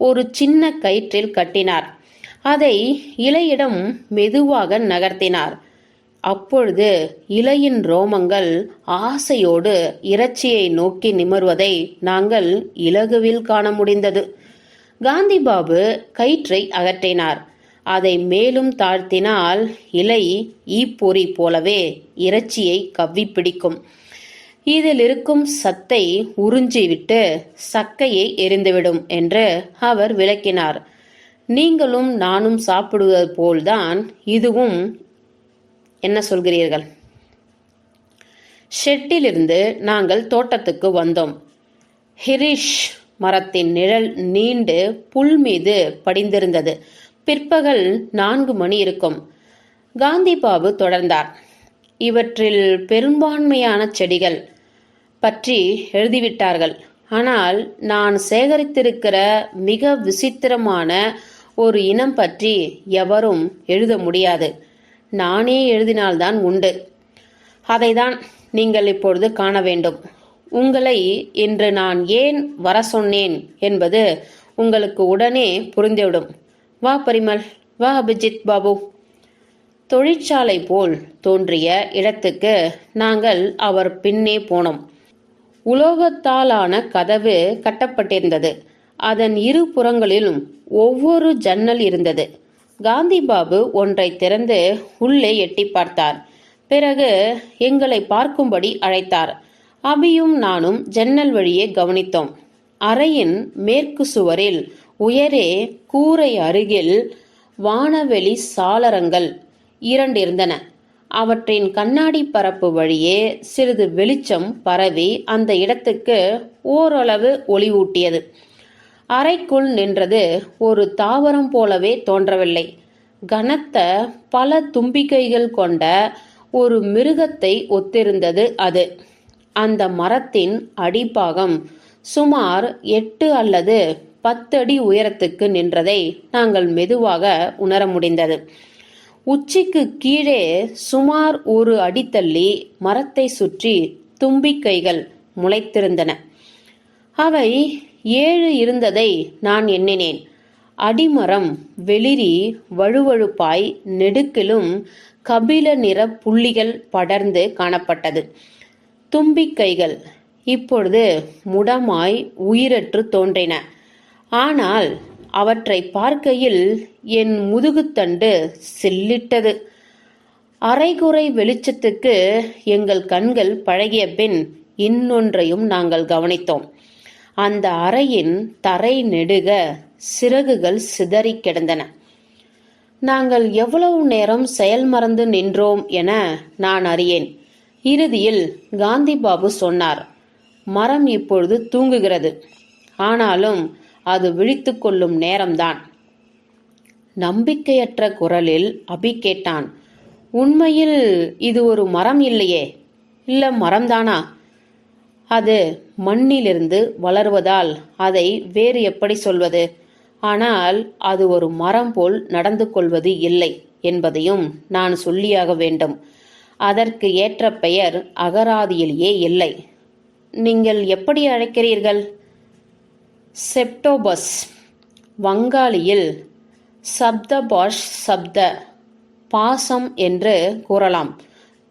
ஒரு சின்ன கயிற்றில் கட்டினார். அதை இலையிடம் மெதுவாக நகர்த்தினார். அப்பொழுது இலையின் ரோமங்கள் ஆசையோடு இறைச்சியை நோக்கி நிமிர்வதை நாங்கள் இலகுவில் காண முடிந்தது. காந்திபாபு கயிற்றை அகற்றினார். அதை மேலும் தாழ்த்தினால் இலை ஈப்பொறி போலவே இறைச்சியை கவ்வி பிடிக்கும். இதில் இருக்கும் சத்தை உறிஞ்சிவிட்டு சக்கையை எரிந்துவிடும் என்று அவர் விளக்கினார். நீங்களும் நானும் சாப்பிடுவது போல்தான் இதுவும். என்ன சொல்கிறீர்கள்? ஷெட்டிலிருந்து நாங்கள் தோட்டத்துக்கு வந்தோம். ஹிரிஷ் மரத்தின் நிழல் நீண்டு புல் மீது படிந்திருந்தது. பிற்பகல் 4 மணி இருக்கும். காந்திபாபு தொடர்ந்தார். இவற்றில் பெரும்பான்மையான செடிகள் பற்றி எழுதிவிட்டார்கள். ஆனால் நான் சேகரித்திருக்கிற மிக விசித்திரமான ஒரு இனம் பற்றி எவரும் எழுத முடியாது. நானே எழுதினால்தான் உண்டு. அதைதான் நீங்கள் இப்பொழுது காண வேண்டும். உங்களை இன்று நான் ஏன் வர சொன்னேன் என்பது உங்களுக்கு உடனே புரிந்துவிடும். வா பரிமல், வா அபிஜித் பாபு. தொழிற்சாலை போல் தோன்றிய இடத்துக்கு நாங்கள் அவர் பின்னே போனோம். உலோகத்தாலான கதவு கட்டப்பட்டிருந்தது. அதன் இரு புறங்களிலும் ஒவ்வொரு ஜன்னல் இருந்தது. காந்திபாபு ஒன்றை திறந்து உள்ளே எட்டி பார்த்தார். பிறகு எங்களை பார்க்கும்படி அழைத்தார். அபியும் நானும் ஜன்னல் வழியே கவனித்தோம். அறையின் மேற்கு சுவரில் உயரே கூரை அருகில் வானவெளி சாளரங்கள் 2 இருந்தன. அவற்றின் கண்ணாடி பரப்பு வழியே சிறிது வெளிச்சம் பரவி அந்த இடத்துக்கு ஓரளவு ஒளிவூட்டியது. அறைக்குள் நின்றது ஒரு தாவரம் போலவே தோன்றவில்லை. கனத்த பல தும்பிக்கைகள் கொண்ட ஒரு மிருகத்தை ஒத்திருந்தது அது. அந்த மரத்தின் அடிப்பாகம் சுமார் 8 அல்லது 10 அடி உயரத்துக்கு நின்றதை நாங்கள் மெதுவாக உணர முடிந்தது. உச்சிக்கு கீழே சுமார் 1 அடி தள்ளி மரத்தை சுற்றி தும்பிக்கைகள் முளைத்திருந்தன. அவை 7 இருந்ததை நான் எண்ணினேன். அடிமரம் வெளிரி வழுவழுப்பாய் நெடுக்கிலும் கபில நிற புள்ளிகள் படர்ந்து காணப்பட்டது. தும்பிக்கைகள் இப்பொழுது முடமாய் உயிரற்று தோன்றின. ஆனால் அவற்றை பார்க்கையில் என் முதுகுத்தண்டு சில்லிட்டது. அரைகுறை வெளிச்சத்துக்கு எங்கள் கண்கள் பழகிய பின் இன்னொன்றையும் நாங்கள் கவனித்தோம். அந்த அறையின் தரை நெடுக சிறகுகள் சிதறி கிடந்தன. நாங்கள் எவ்வளவு நேரம் செயல் மறந்து நின்றோம் என நான் அறியேன். இறுதியில் காந்திபாபு சொன்னார், மரம் இப்பொழுது தூங்குகிறது. ஆனாலும் அது விழித்து கொள்ளும் நேரம்தான். நம்பிக்கையற்ற குரலில் அபி கேட்டான், உண்மையில் இது ஒரு மரம் இல்லையே? இல்ல மரம்தானா? அது மண்ணிலிருந்து வளருவதால் அதை வேறு எப்படி சொல்வது? ஆனால் அது ஒரு மரம் போல் நடந்து கொள்வது இல்லை என்பதையும் நான் சொல்லியாக வேண்டும். அதற்கு ஏற்ற பெயர் அகராதியிலேயே இல்லை. நீங்கள் எப்படி அழைக்கிறீர்கள்? செப்டோபஸ். வங்காளியில் சப்தபாஷ் சப்த பாசம் என்று கூறலாம்.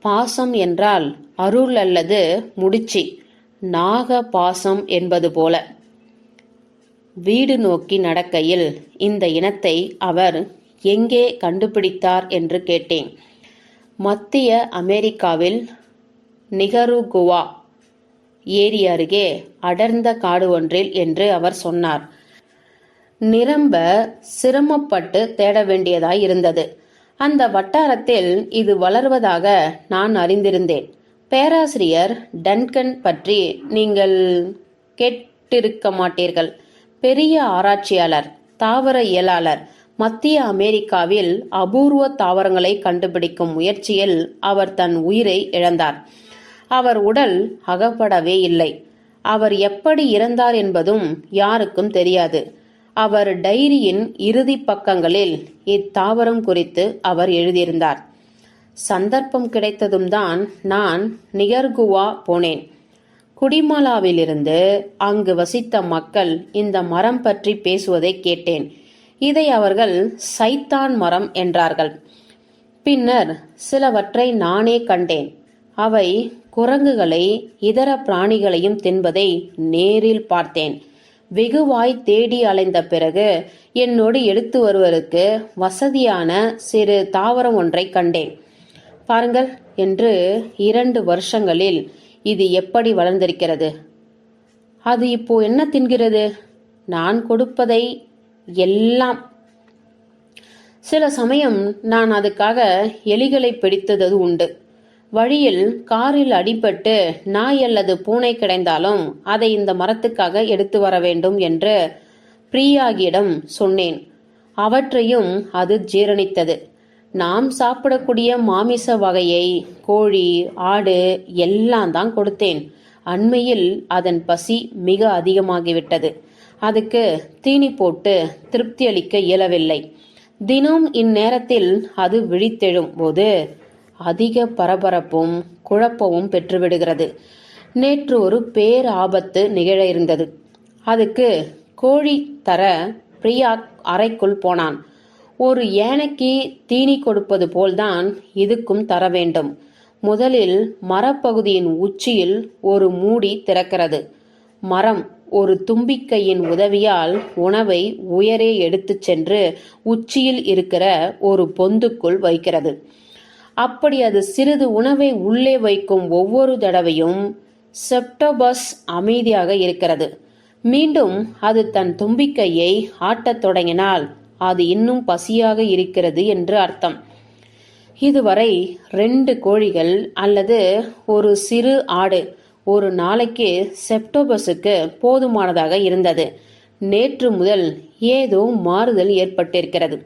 பாசம் என்றால் அருள் அல்லது முடிச்சி, நாக பாசம் என்பது போல. வீடு நோக்கி நடக்கையில் இந்த இனத்தை அவர் எங்கே கண்டுபிடித்தார் என்று கேட்டேன். மத்திய அமெரிக்காவில் நிகருகுவா ஏரி அருகே அடர்ந்த காடு ஒன்றில் என்று அவர் சொன்னார். நிரம்ப சிரமப்பட்டு தேட வேண்டியதாய் இருந்தது. அந்த வட்டாரத்தில் இது வளர்வதாக நான் அறிந்திருந்தேன். பேராசிரியர் டன்கன் பற்றி நீங்கள் கேட்டிருக்க மாட்டீர்கள். பெரிய ஆராய்ச்சியாளர், தாவர இயலாளர். மத்திய அமெரிக்காவில் அபூர்வ தாவரங்களை கண்டுபிடிக்கும் முயற்சியில் அவர் தன் உயிரை இழந்தார். அவர் உடல் அகப்படவே இல்லை. அவர் எப்படி இறந்தார் என்பதும் யாருக்கும் தெரியாது. அவர் டைரியின் இறுதி பக்கங்களில் இத்தாவரம் குறித்து அவர் எழுதியிருந்தார். சந்தர்ப்பம் கிடைத்ததும் தான் நான் நிகர்குவா போனேன். குடிமலாவிலிருந்து அங்கு வசித்த மக்கள் இந்த மரம் பற்றி பேசுவதை கேட்டேன். இதை அவர்கள் சைத்தான் மரம் என்றார்கள். பின்னர் சிலவற்றை நானே கண்டேன். அவை குரங்குகளை இதர பிராணிகளையும் தின்பதை நேரில் பார்த்தேன். வெகுவாய் தேடி அலைந்த பிறகு என்னோடு எடுத்து வருவதற்கு வசதியான சிறு தாவரம் ஒன்றை கண்டேன். பாருங்கள் என்று 2 வருஷங்களில் இது எப்படி வளர்ந்திருக்கிறது. அது இப்போ என்ன தின்கிறது? நான் கொடுப்பதை எல்லாம். சில சமயம் நான் அதுக்காக எலிகளை பிடித்தது உண்டு. வழியில் காரில் அடிபட்டு நாய் அல்லது பூனை கிடைந்தாலும் அதை இந்த மரத்துக்காக எடுத்து வர வேண்டும் என்று பிரியாகியிடம் சொன்னேன். அவற்றையும் அது ஜீரணித்தது. நாம் சாப்பிடக்கூடிய மாமிச வகையை, கோழி, ஆடு எல்லாம் தான் கொடுத்தேன். அண்மையில் அதன் பசி மிக அதிகமாகிவிட்டது. அதுக்கு தீனி போட்டு திருப்தி அளிக்க இயலவில்லை. தினம் இந்நேரத்தில் அது விழித்தெழும் போது அதிக பரபரப்பும் குழப்பமும் பெற்றுவிடுகிறது. நேற்று ஒரு பேர் ஆபத்து நிகழ இருந்தது. அதுக்கு கோழி தர பிரியாக் அறைக்குள் போனான். ஒரு யானைக்கு தீனி கொடுப்பது போல்தான் இதுக்கும் தர வேண்டும். முதலில் மரப்பகுதியின் உச்சியில் ஒரு மூடி திறக்கிறது. மரம் ஒரு தும்பிக்கையின் உதவியால் உணவை உயரே எடுத்துச் சென்று உச்சியில் இருக்கிற ஒரு பொந்துக்குள் வைக்கிறது. அப்படி அது சிறிது உணவை உள்ளே வைக்கும் ஒவ்வொரு தடவையும் செப்டோபஸ் அமைதியாக இருக்கிறது. மீண்டும் அது தன் தும்பிக்கையை ஆட்டத் தொடங்கினால் அது இன்னும் பசியாக இருக்கிறது என்று அர்த்தம். இதுவரை 2 கோழிகள் அல்லது ஒரு சிறு ஆடு ஒரு நாளைக்கு செப்டோபஸுக்கு போதுமானதாக இருந்தது. நேற்று முதல் ஏதோ மாறுதல் ஏற்பட்டிருக்கிறது.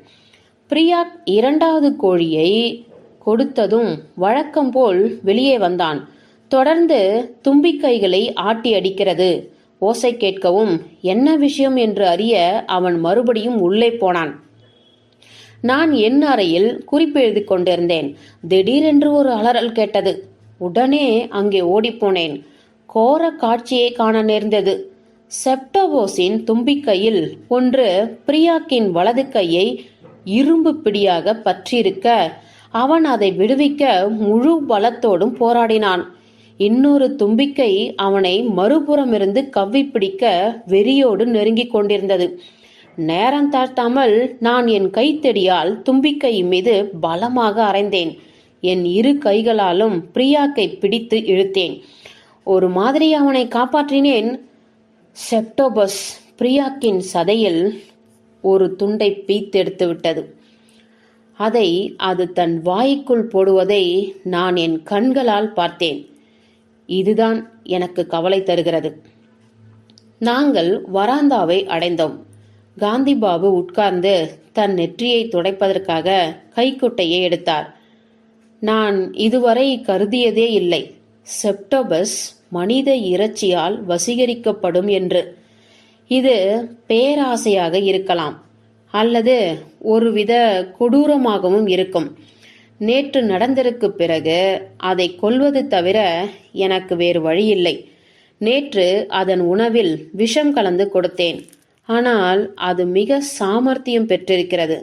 பிரியாக் 2வது கோழியை கொடுத்ததும் வழக்கம் போல் வெளியே வந்தான். தொடர்ந்து தும்பிக்கைகளை ஆட்டி அடிக்கிறது. ஓசை கேட்கவும் என்ன விஷயம் என்று அறிய அவன் மறுபடியும் உள்ளே போனான். நான் என் அறையில் குறிப்பு எழுதி கொண்டிருந்தேன். திடீரென்று ஒரு அலறல் கேட்டது. உடனே அங்கே ஓடிப்போனேன். கோர காட்சியை காண நேர்ந்தது. செப்டோபஸின் தும்பிக்கையில் ஒன்று பிரியாக்கின் வலது கையை இரும்பு பிடியாக பற்றியிருக்க அவன் அதை விடுவிக்க முழு பலத்தோடும் போராடினான். இன்னொரு தும்பிக்கை அவனை மறுபுறமிருந்து கவ்வி பிடிக்க வெறியோடு நெருங்கிக் கொண்டிருந்தது. நேரம் தாழ்த்தாமல் நான் என் கைத்தடியால் தும்பிக்கை மீது பலமாக அறைந்தேன். என் 2 கைகளாலும் பிரியாக்கை பிடித்து இழுத்தேன். ஒரு மாதிரி அவனை காப்பாற்றினேன். செப்டோபஸ் பிரியாக்கின் சதையில் ஒரு துண்டை பீத்தெடுத்து விட்டது. அதை அது தன் வாய்க்குள் போடுவதை நான் என் கண்களால் பார்த்தேன். இதுதான் எனக்கு கவலை தருகிறது. நாங்கள் வராந்தாவை அடைந்தோம். காந்திபாபு உட்கார்ந்து தன் நெற்றியை துடைப்பதற்காக கைக்குட்டையை எடுத்தார். நான் இதுவரை கருதியதே இல்லை செப்டோபஸ் மனித இறைச்சியால் வசீகரிக்கப்படும் என்று. இது பேராசையாக இருக்கலாம், அல்லது ஒருவித கொடூரமாகவும் இருக்கும். நேற்று நடந்ததற்கு பிறகு அதை கொல்வது தவிர எனக்கு வேறு வழியில்லை. நேற்று அதன் உணவில் விஷம் கலந்து கொடுத்தேன். ஆனால் அது மிக சாமர்த்தியம் பெற்றிருக்கிறது.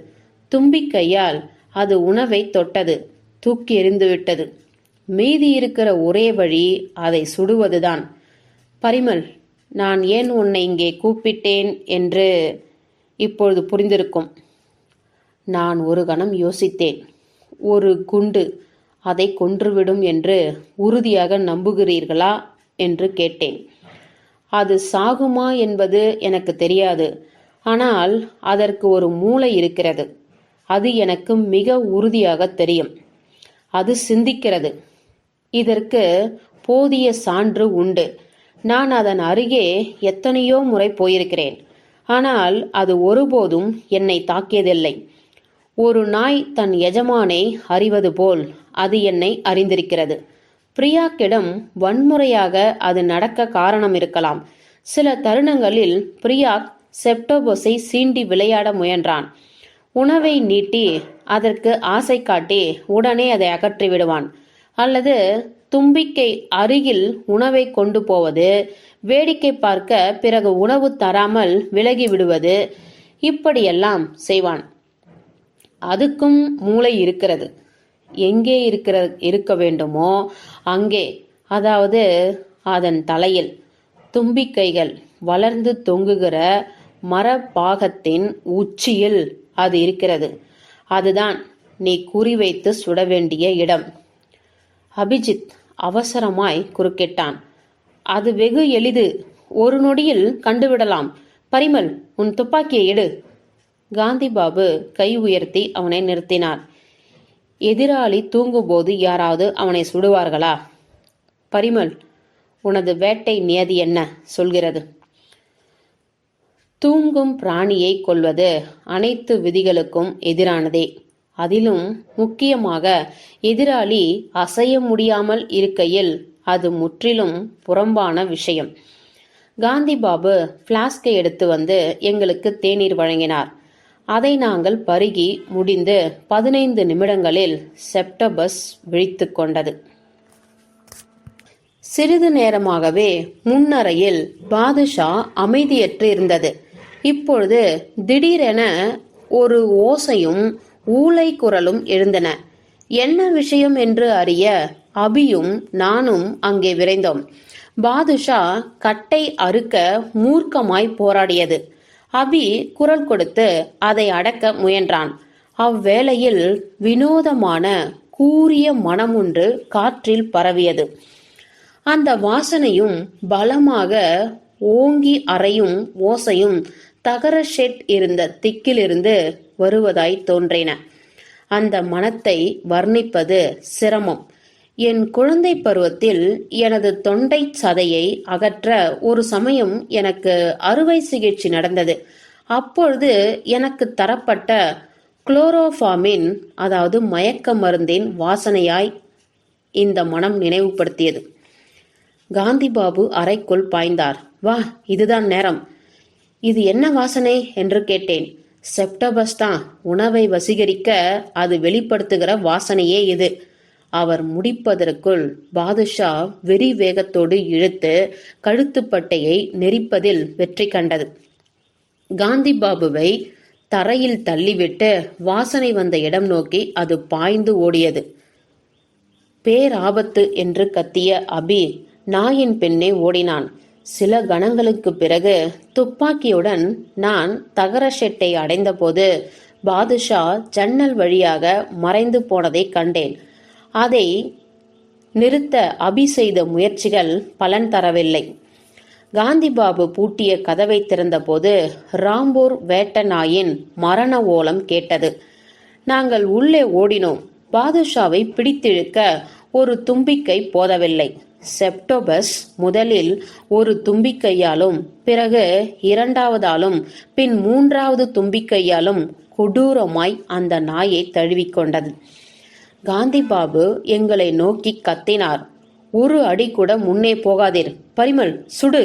தும்பிக்கையால் அது உணவை தொட்டது, தூக்கி எறிந்துவிட்டது. மீதி இருக்கிற ஒரே வழி அதை சுடுவதுதான். பரிமல், நான் ஏன் உன்னை இங்கே கூப்பிட்டேன் என்று இப்பொழுது புரிந்திருக்கும். நான் ஒரு கணம் யோசித்தேன். ஒரு குண்டு அதை கொன்றுவிடும் என்று உறுதியாக நம்புகிறீர்களா என்று கேட்டேன். அது சாகுமா என்பது எனக்கு தெரியாது. ஆனால் அதற்கு ஒரு மூளை இருக்கிறது. அது எனக்கு மிக உறுதியாக தெரியும். அது சிந்திக்கிறது. இதற்கு போதிய சான்று உண்டு. நான் அதன் அருகே எத்தனையோ முறை போயிருக்கிறேன். ஆனால் அது ஒருபோதும் என்னை தாக்கியதில்லை. ஒரு நாய் தன் எஜமானை அறிவது போல் அது என்னை அறிந்திருக்கிறது. பிரியாக்கிடம் வன்முறையாக அது நடக்க காரணம் இருக்கலாம். சில தருணங்களில் பிரியாக் செப்டோபஸை சீண்டி விளையாட முயன்றான். உணவை நீட்டி அதற்கு ஆசை காட்டி உடனே அதை அகற்றி விடுவான். அல்லது தும்பிக்கை அருகில் உணவை கொண்டு போவது, வேடிக்கை பார்க்க பிறகு உணவு தராமல் விலகி விடுவது, இப்படியெல்லாம் செய்வான். அதுக்கும் மூளை இருக்கிறது. எங்கே இருக்க வேண்டுமோ அங்கே, அதாவது அதன் தலையில். தும்பிக்கைகள் வளர்ந்து தொங்குகிற மரப்பாகத்தின் உச்சியில் அது இருக்கிறது. அதுதான் நீ குறிவைத்து சுட வேண்டிய இடம். அபிஜித் அவசரமாய் குறுக்கிட்டான். அது வெகு எளிது. ஒரு நொடியில் கண்டுவிடலாம். பரிமல், உன் துப்பாக்கியை எடு. காந்திபாபு கை உயர்த்தி அவனை நிறுத்தினார். எதிராளி தூங்கும்போது யாராவது அவனை சுடுவார்களா? பரிமல், உனது வேட்டை நியதி என்ன சொல்கிறது? தூங்கும் பிராணியை கொல்வது அனைத்து விதிகளுக்கும் எதிரானதே. அதிலும் முக்கியமாக எதிராளி அசைய முடியாமல் இருக்கையில் அது முற்றிலும் புறம்பான விஷயம். காந்திபாபு பிளாஸ்கை எடுத்து வந்து எங்களுக்கு தேநீர் வழங்கினார். அதை நாங்கள் பருகி முடிந்து 15 நிமிடங்களில் செப்டபஸ் விழித்து கொண்டது. சிறிது நேரமாகவே முன்னறையில் பாதுஷா அமைதியற்று இருந்தது. இப்பொழுது திடீரென ஒரு ஓசையும் ஊளை குரலும் எழுந்தன. என்ன விஷயம் என்று அறிய அபியும் நானும் அங்கே விரைந்தோம். பாதுஷா கட்டை அறுக்க மூர்க்கமாய் போராடியது. அபி குரல் கொடுத்து அதை அடக்க முயன்றான். அவ்வேளையில் வினோதமான கூரிய மனம் ஒன்று காற்றில் பரவியது. அந்த வாசனையும் பலமாக ஓங்கி அறையும் ஓசையும் தகர ஷெட் இருந்த திக்கிலிருந்து வருவதாய் தோன்றின. அந்த மனத்தை வர்ணிப்பது சிரமம். என் குழந்தை பருவத்தில் எனது தொண்டை சதையை அகற்ற ஒரு சமயம் எனக்கு அறுவை சிகிச்சை நடந்தது. அப்பொழுது எனக்கு தரப்பட்ட குளோரோஃபார்மின், அதாவது மயக்க மருந்தின் வாசனையாய் இந்த மனம் நினைவுபடுத்தியது. காந்திபாபு அறைக்குள் பாய்ந்தார். வா, இதுதான் நேரம். இது என்ன வாசனை என்று கேட்டேன். செப்டபஸ் தான். உணவை வசீகரிக்க அது வெளிப்படுத்துகிற வாசனையே இது. அவர் முடிப்பதற்குள் பாதுஷா வெறி வேகத்தோடு இழுத்து கழுத்துப்பட்டையை நெரிப்பதில் வெற்றி கண்டது. காந்திபாபுவை தரையில் தள்ளிவிட்டு வாசனை வந்த இடம் நோக்கி அது பாய்ந்து ஓடியது. பேராபத்து என்று கத்திய அபி நாயின் பின்னே ஓடினான். சில கணங்களுக்கு பிறகு துப்பாக்கியுடன் நான் தகர ஷெட்டை அடைந்தபோது பாதுஷா ஜன்னல் வழியாக மறைந்து போனதை கண்டேன். அதை நிறுத்த அபி செய்த முயற்சிகள் பலன் தரவில்லை. காந்திபாபு பூட்டிய கதவை திறந்தபோது ராம்பூர் வேட்ட நாயின் மரண ஓலம் கேட்டது. நாங்கள் உள்ளே ஓடினோம். பாதுஷாவை பிடித்திழுக்க ஒரு தும்பிக்கை போதவில்லை. செப்டோபஸ் முதலில் ஒரு தும்பிக்கையாலும் பிறகு 2வதாலும் பின் 3வது தும்பிக்கையாலும் கொடூரமாய் அந்த நாயை தழுவிக்கொண்டது. காந்திபாபு எங்களை நோக்கி கத்தினார். ஒரு அடி கூட முன்னே போகாதீர். பரிமல், சுடு.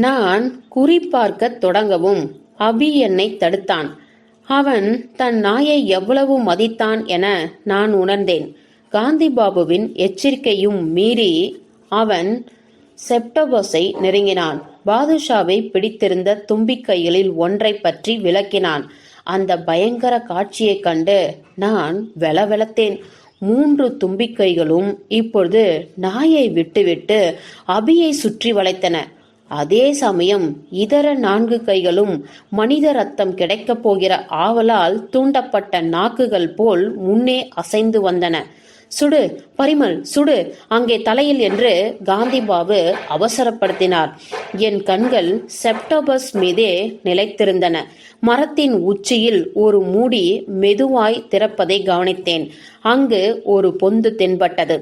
நான் குறிப்பார்க்க தொடங்கவும் அபி என்னை தடுத்தான். அவன் தன் நாயை எவ்வளவு மதித்தான் என நான் உணர்ந்தேன். காந்திபாபுவின் எச்சரிக்கையும் மீறி அவன் செப்டபஸை நெருங்கினான். பாதுஷாவை பிடித்திருந்த தும்பிக்கைகளில் ஒன்றை பற்றி விளக்கினான். அந்த பயங்கர காட்சியைக் கண்டு நான் வெலவெலத்தேன். 3 தும்பிக்கைகளும் இப்பொழுது நாயை விட்டுவிட்டு அபியை சுற்றி வளைத்தன. அதே சமயம் இதர 4 கைகளும் மனித ரத்தம் கிடைக்கப் போகிற ஆவலால் தூண்டப்பட்ட நாக்குகள் போல் முன்னே அசைந்து வந்தன. சுடு பரிமல் சுடு அங்கே தலையில் என்று காந்திபாபு அவசரப்படுத்தினார். என் கண்கள் செப்டோபஸ் மீதே நிலைத்திருந்தன. மரத்தின் உச்சியில் ஒரு மூடி மெதுவாய் திறப்பதை கவனித்தேன். அங்கு ஒரு பொந்து தென்பட்டது.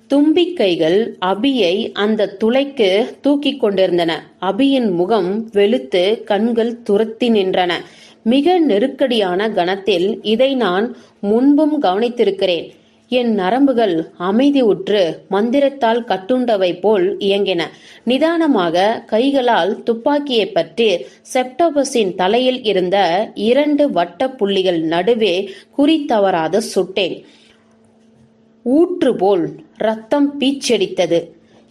தும்பிக்கைகள் அபியை அந்த துளைக்கு தூக்கி கொண்டிருந்தன. அபியின் முகம் வெளுத்து கண்கள் துரத்தி நின்றன. மிக நெருக்கடியான கணத்தில் இதை நான் முன்பும் கவனித்திருக்கிறேன். என் நரம்புகள் அமைதி உற்று மந்திரத்தால் கட்டுண்டவை போல் இயங்கின. நிதானமாக கைகளால் துப்பாக்கியை பற்றி செப்டோபஸின் தலையில் இருந்த 2 வட்ட புள்ளிகள் நடுவே குறி தவறாது சுட்டேன். ஊற்று போல் ரத்தம் பீச்சடித்தது.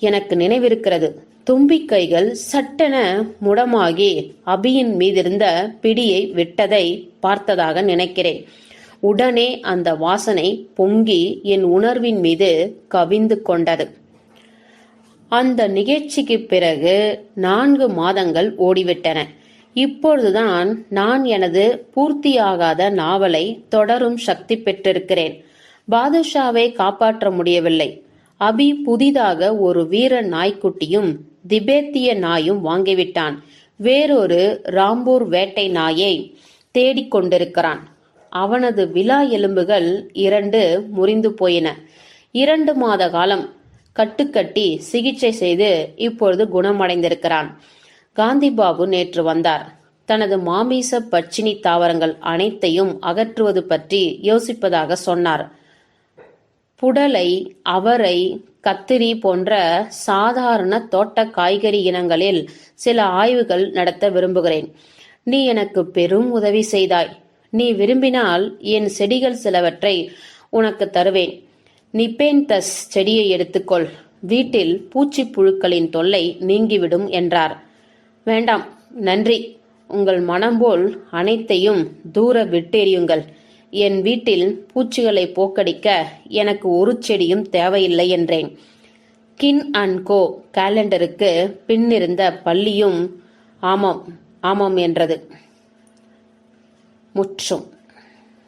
எனக்கு நினைவிருக்கிறது. தும்பிக்கைகள் சட்டென முடமாகி அபியின் மீதிருந்த பிடியை விட்டதை பார்த்ததாக நினைக்கிறேன். உடனே அந்த வாசனை பொங்கி என் உணர்வின் மீது கவிந்து கொண்டது. அந்த நிகழ்ச்சிக்கு பிறகு 4 மாதங்கள் ஓடிவிட்டன. இப்பொழுதுதான் நான் எனது பூர்த்தியாகாத நாவலை தொடரும் சக்தி பெற்றிருக்கிறேன். பாதுஷாவை காப்பாற்ற முடியவில்லை. அபி புதிதாக ஒரு வீர நாய்க்குட்டியும் திபேத்திய நாயும் வாங்கிவிட்டான். வேறொரு ராம்பூர் வேட்டை நாயை தேடிக்கொண்டிருக்கிறான். அவனது விலா எலும்புகள் 2 முறிந்து போயின. 2 மாத காலம் கட்டுக்கட்டி சிகிச்சை செய்து இப்பொழுது குணமடைந்திருக்கிறான். காந்திபாபு நேற்று வந்தார். தனது மாமிச பச்சினி தாவரங்கள் அனைத்தையும் அகற்றுவது பற்றி யோசிப்பதாக சொன்னார். புடலை, அவரை, கத்திரி போன்ற சாதாரண தோட்ட காய்கறி இனங்களில் சில ஆய்வுகள் நடத்த விரும்புகிறேன். நீ எனக்கு பெரும் உதவி செய்தாய். நீ விரும்பினால் என் செடிகள் சிலவற்றை உனக்கு தருவேன். நிபேந்தஸ் செடியை எடுத்துக்கொள். வீட்டில் பூச்சி புழுக்களின் தொல்லை நீங்கிவிடும் என்றார். வேண்டாம், நன்றி. உங்கள் மனம் போல் அனைத்தையும் தூர விட்டெறியுங்கள். என் வீட்டில் பூச்சிகளை போக்கடிக்க எனக்கு ஒரு செடியும் தேவையில்லை என்றேன். கின் அண்ட் கோ காலண்டருக்கு பின்னிருந்த பள்ளியும் ஆமாம் ஆமாம் என்றது. முற்றும்.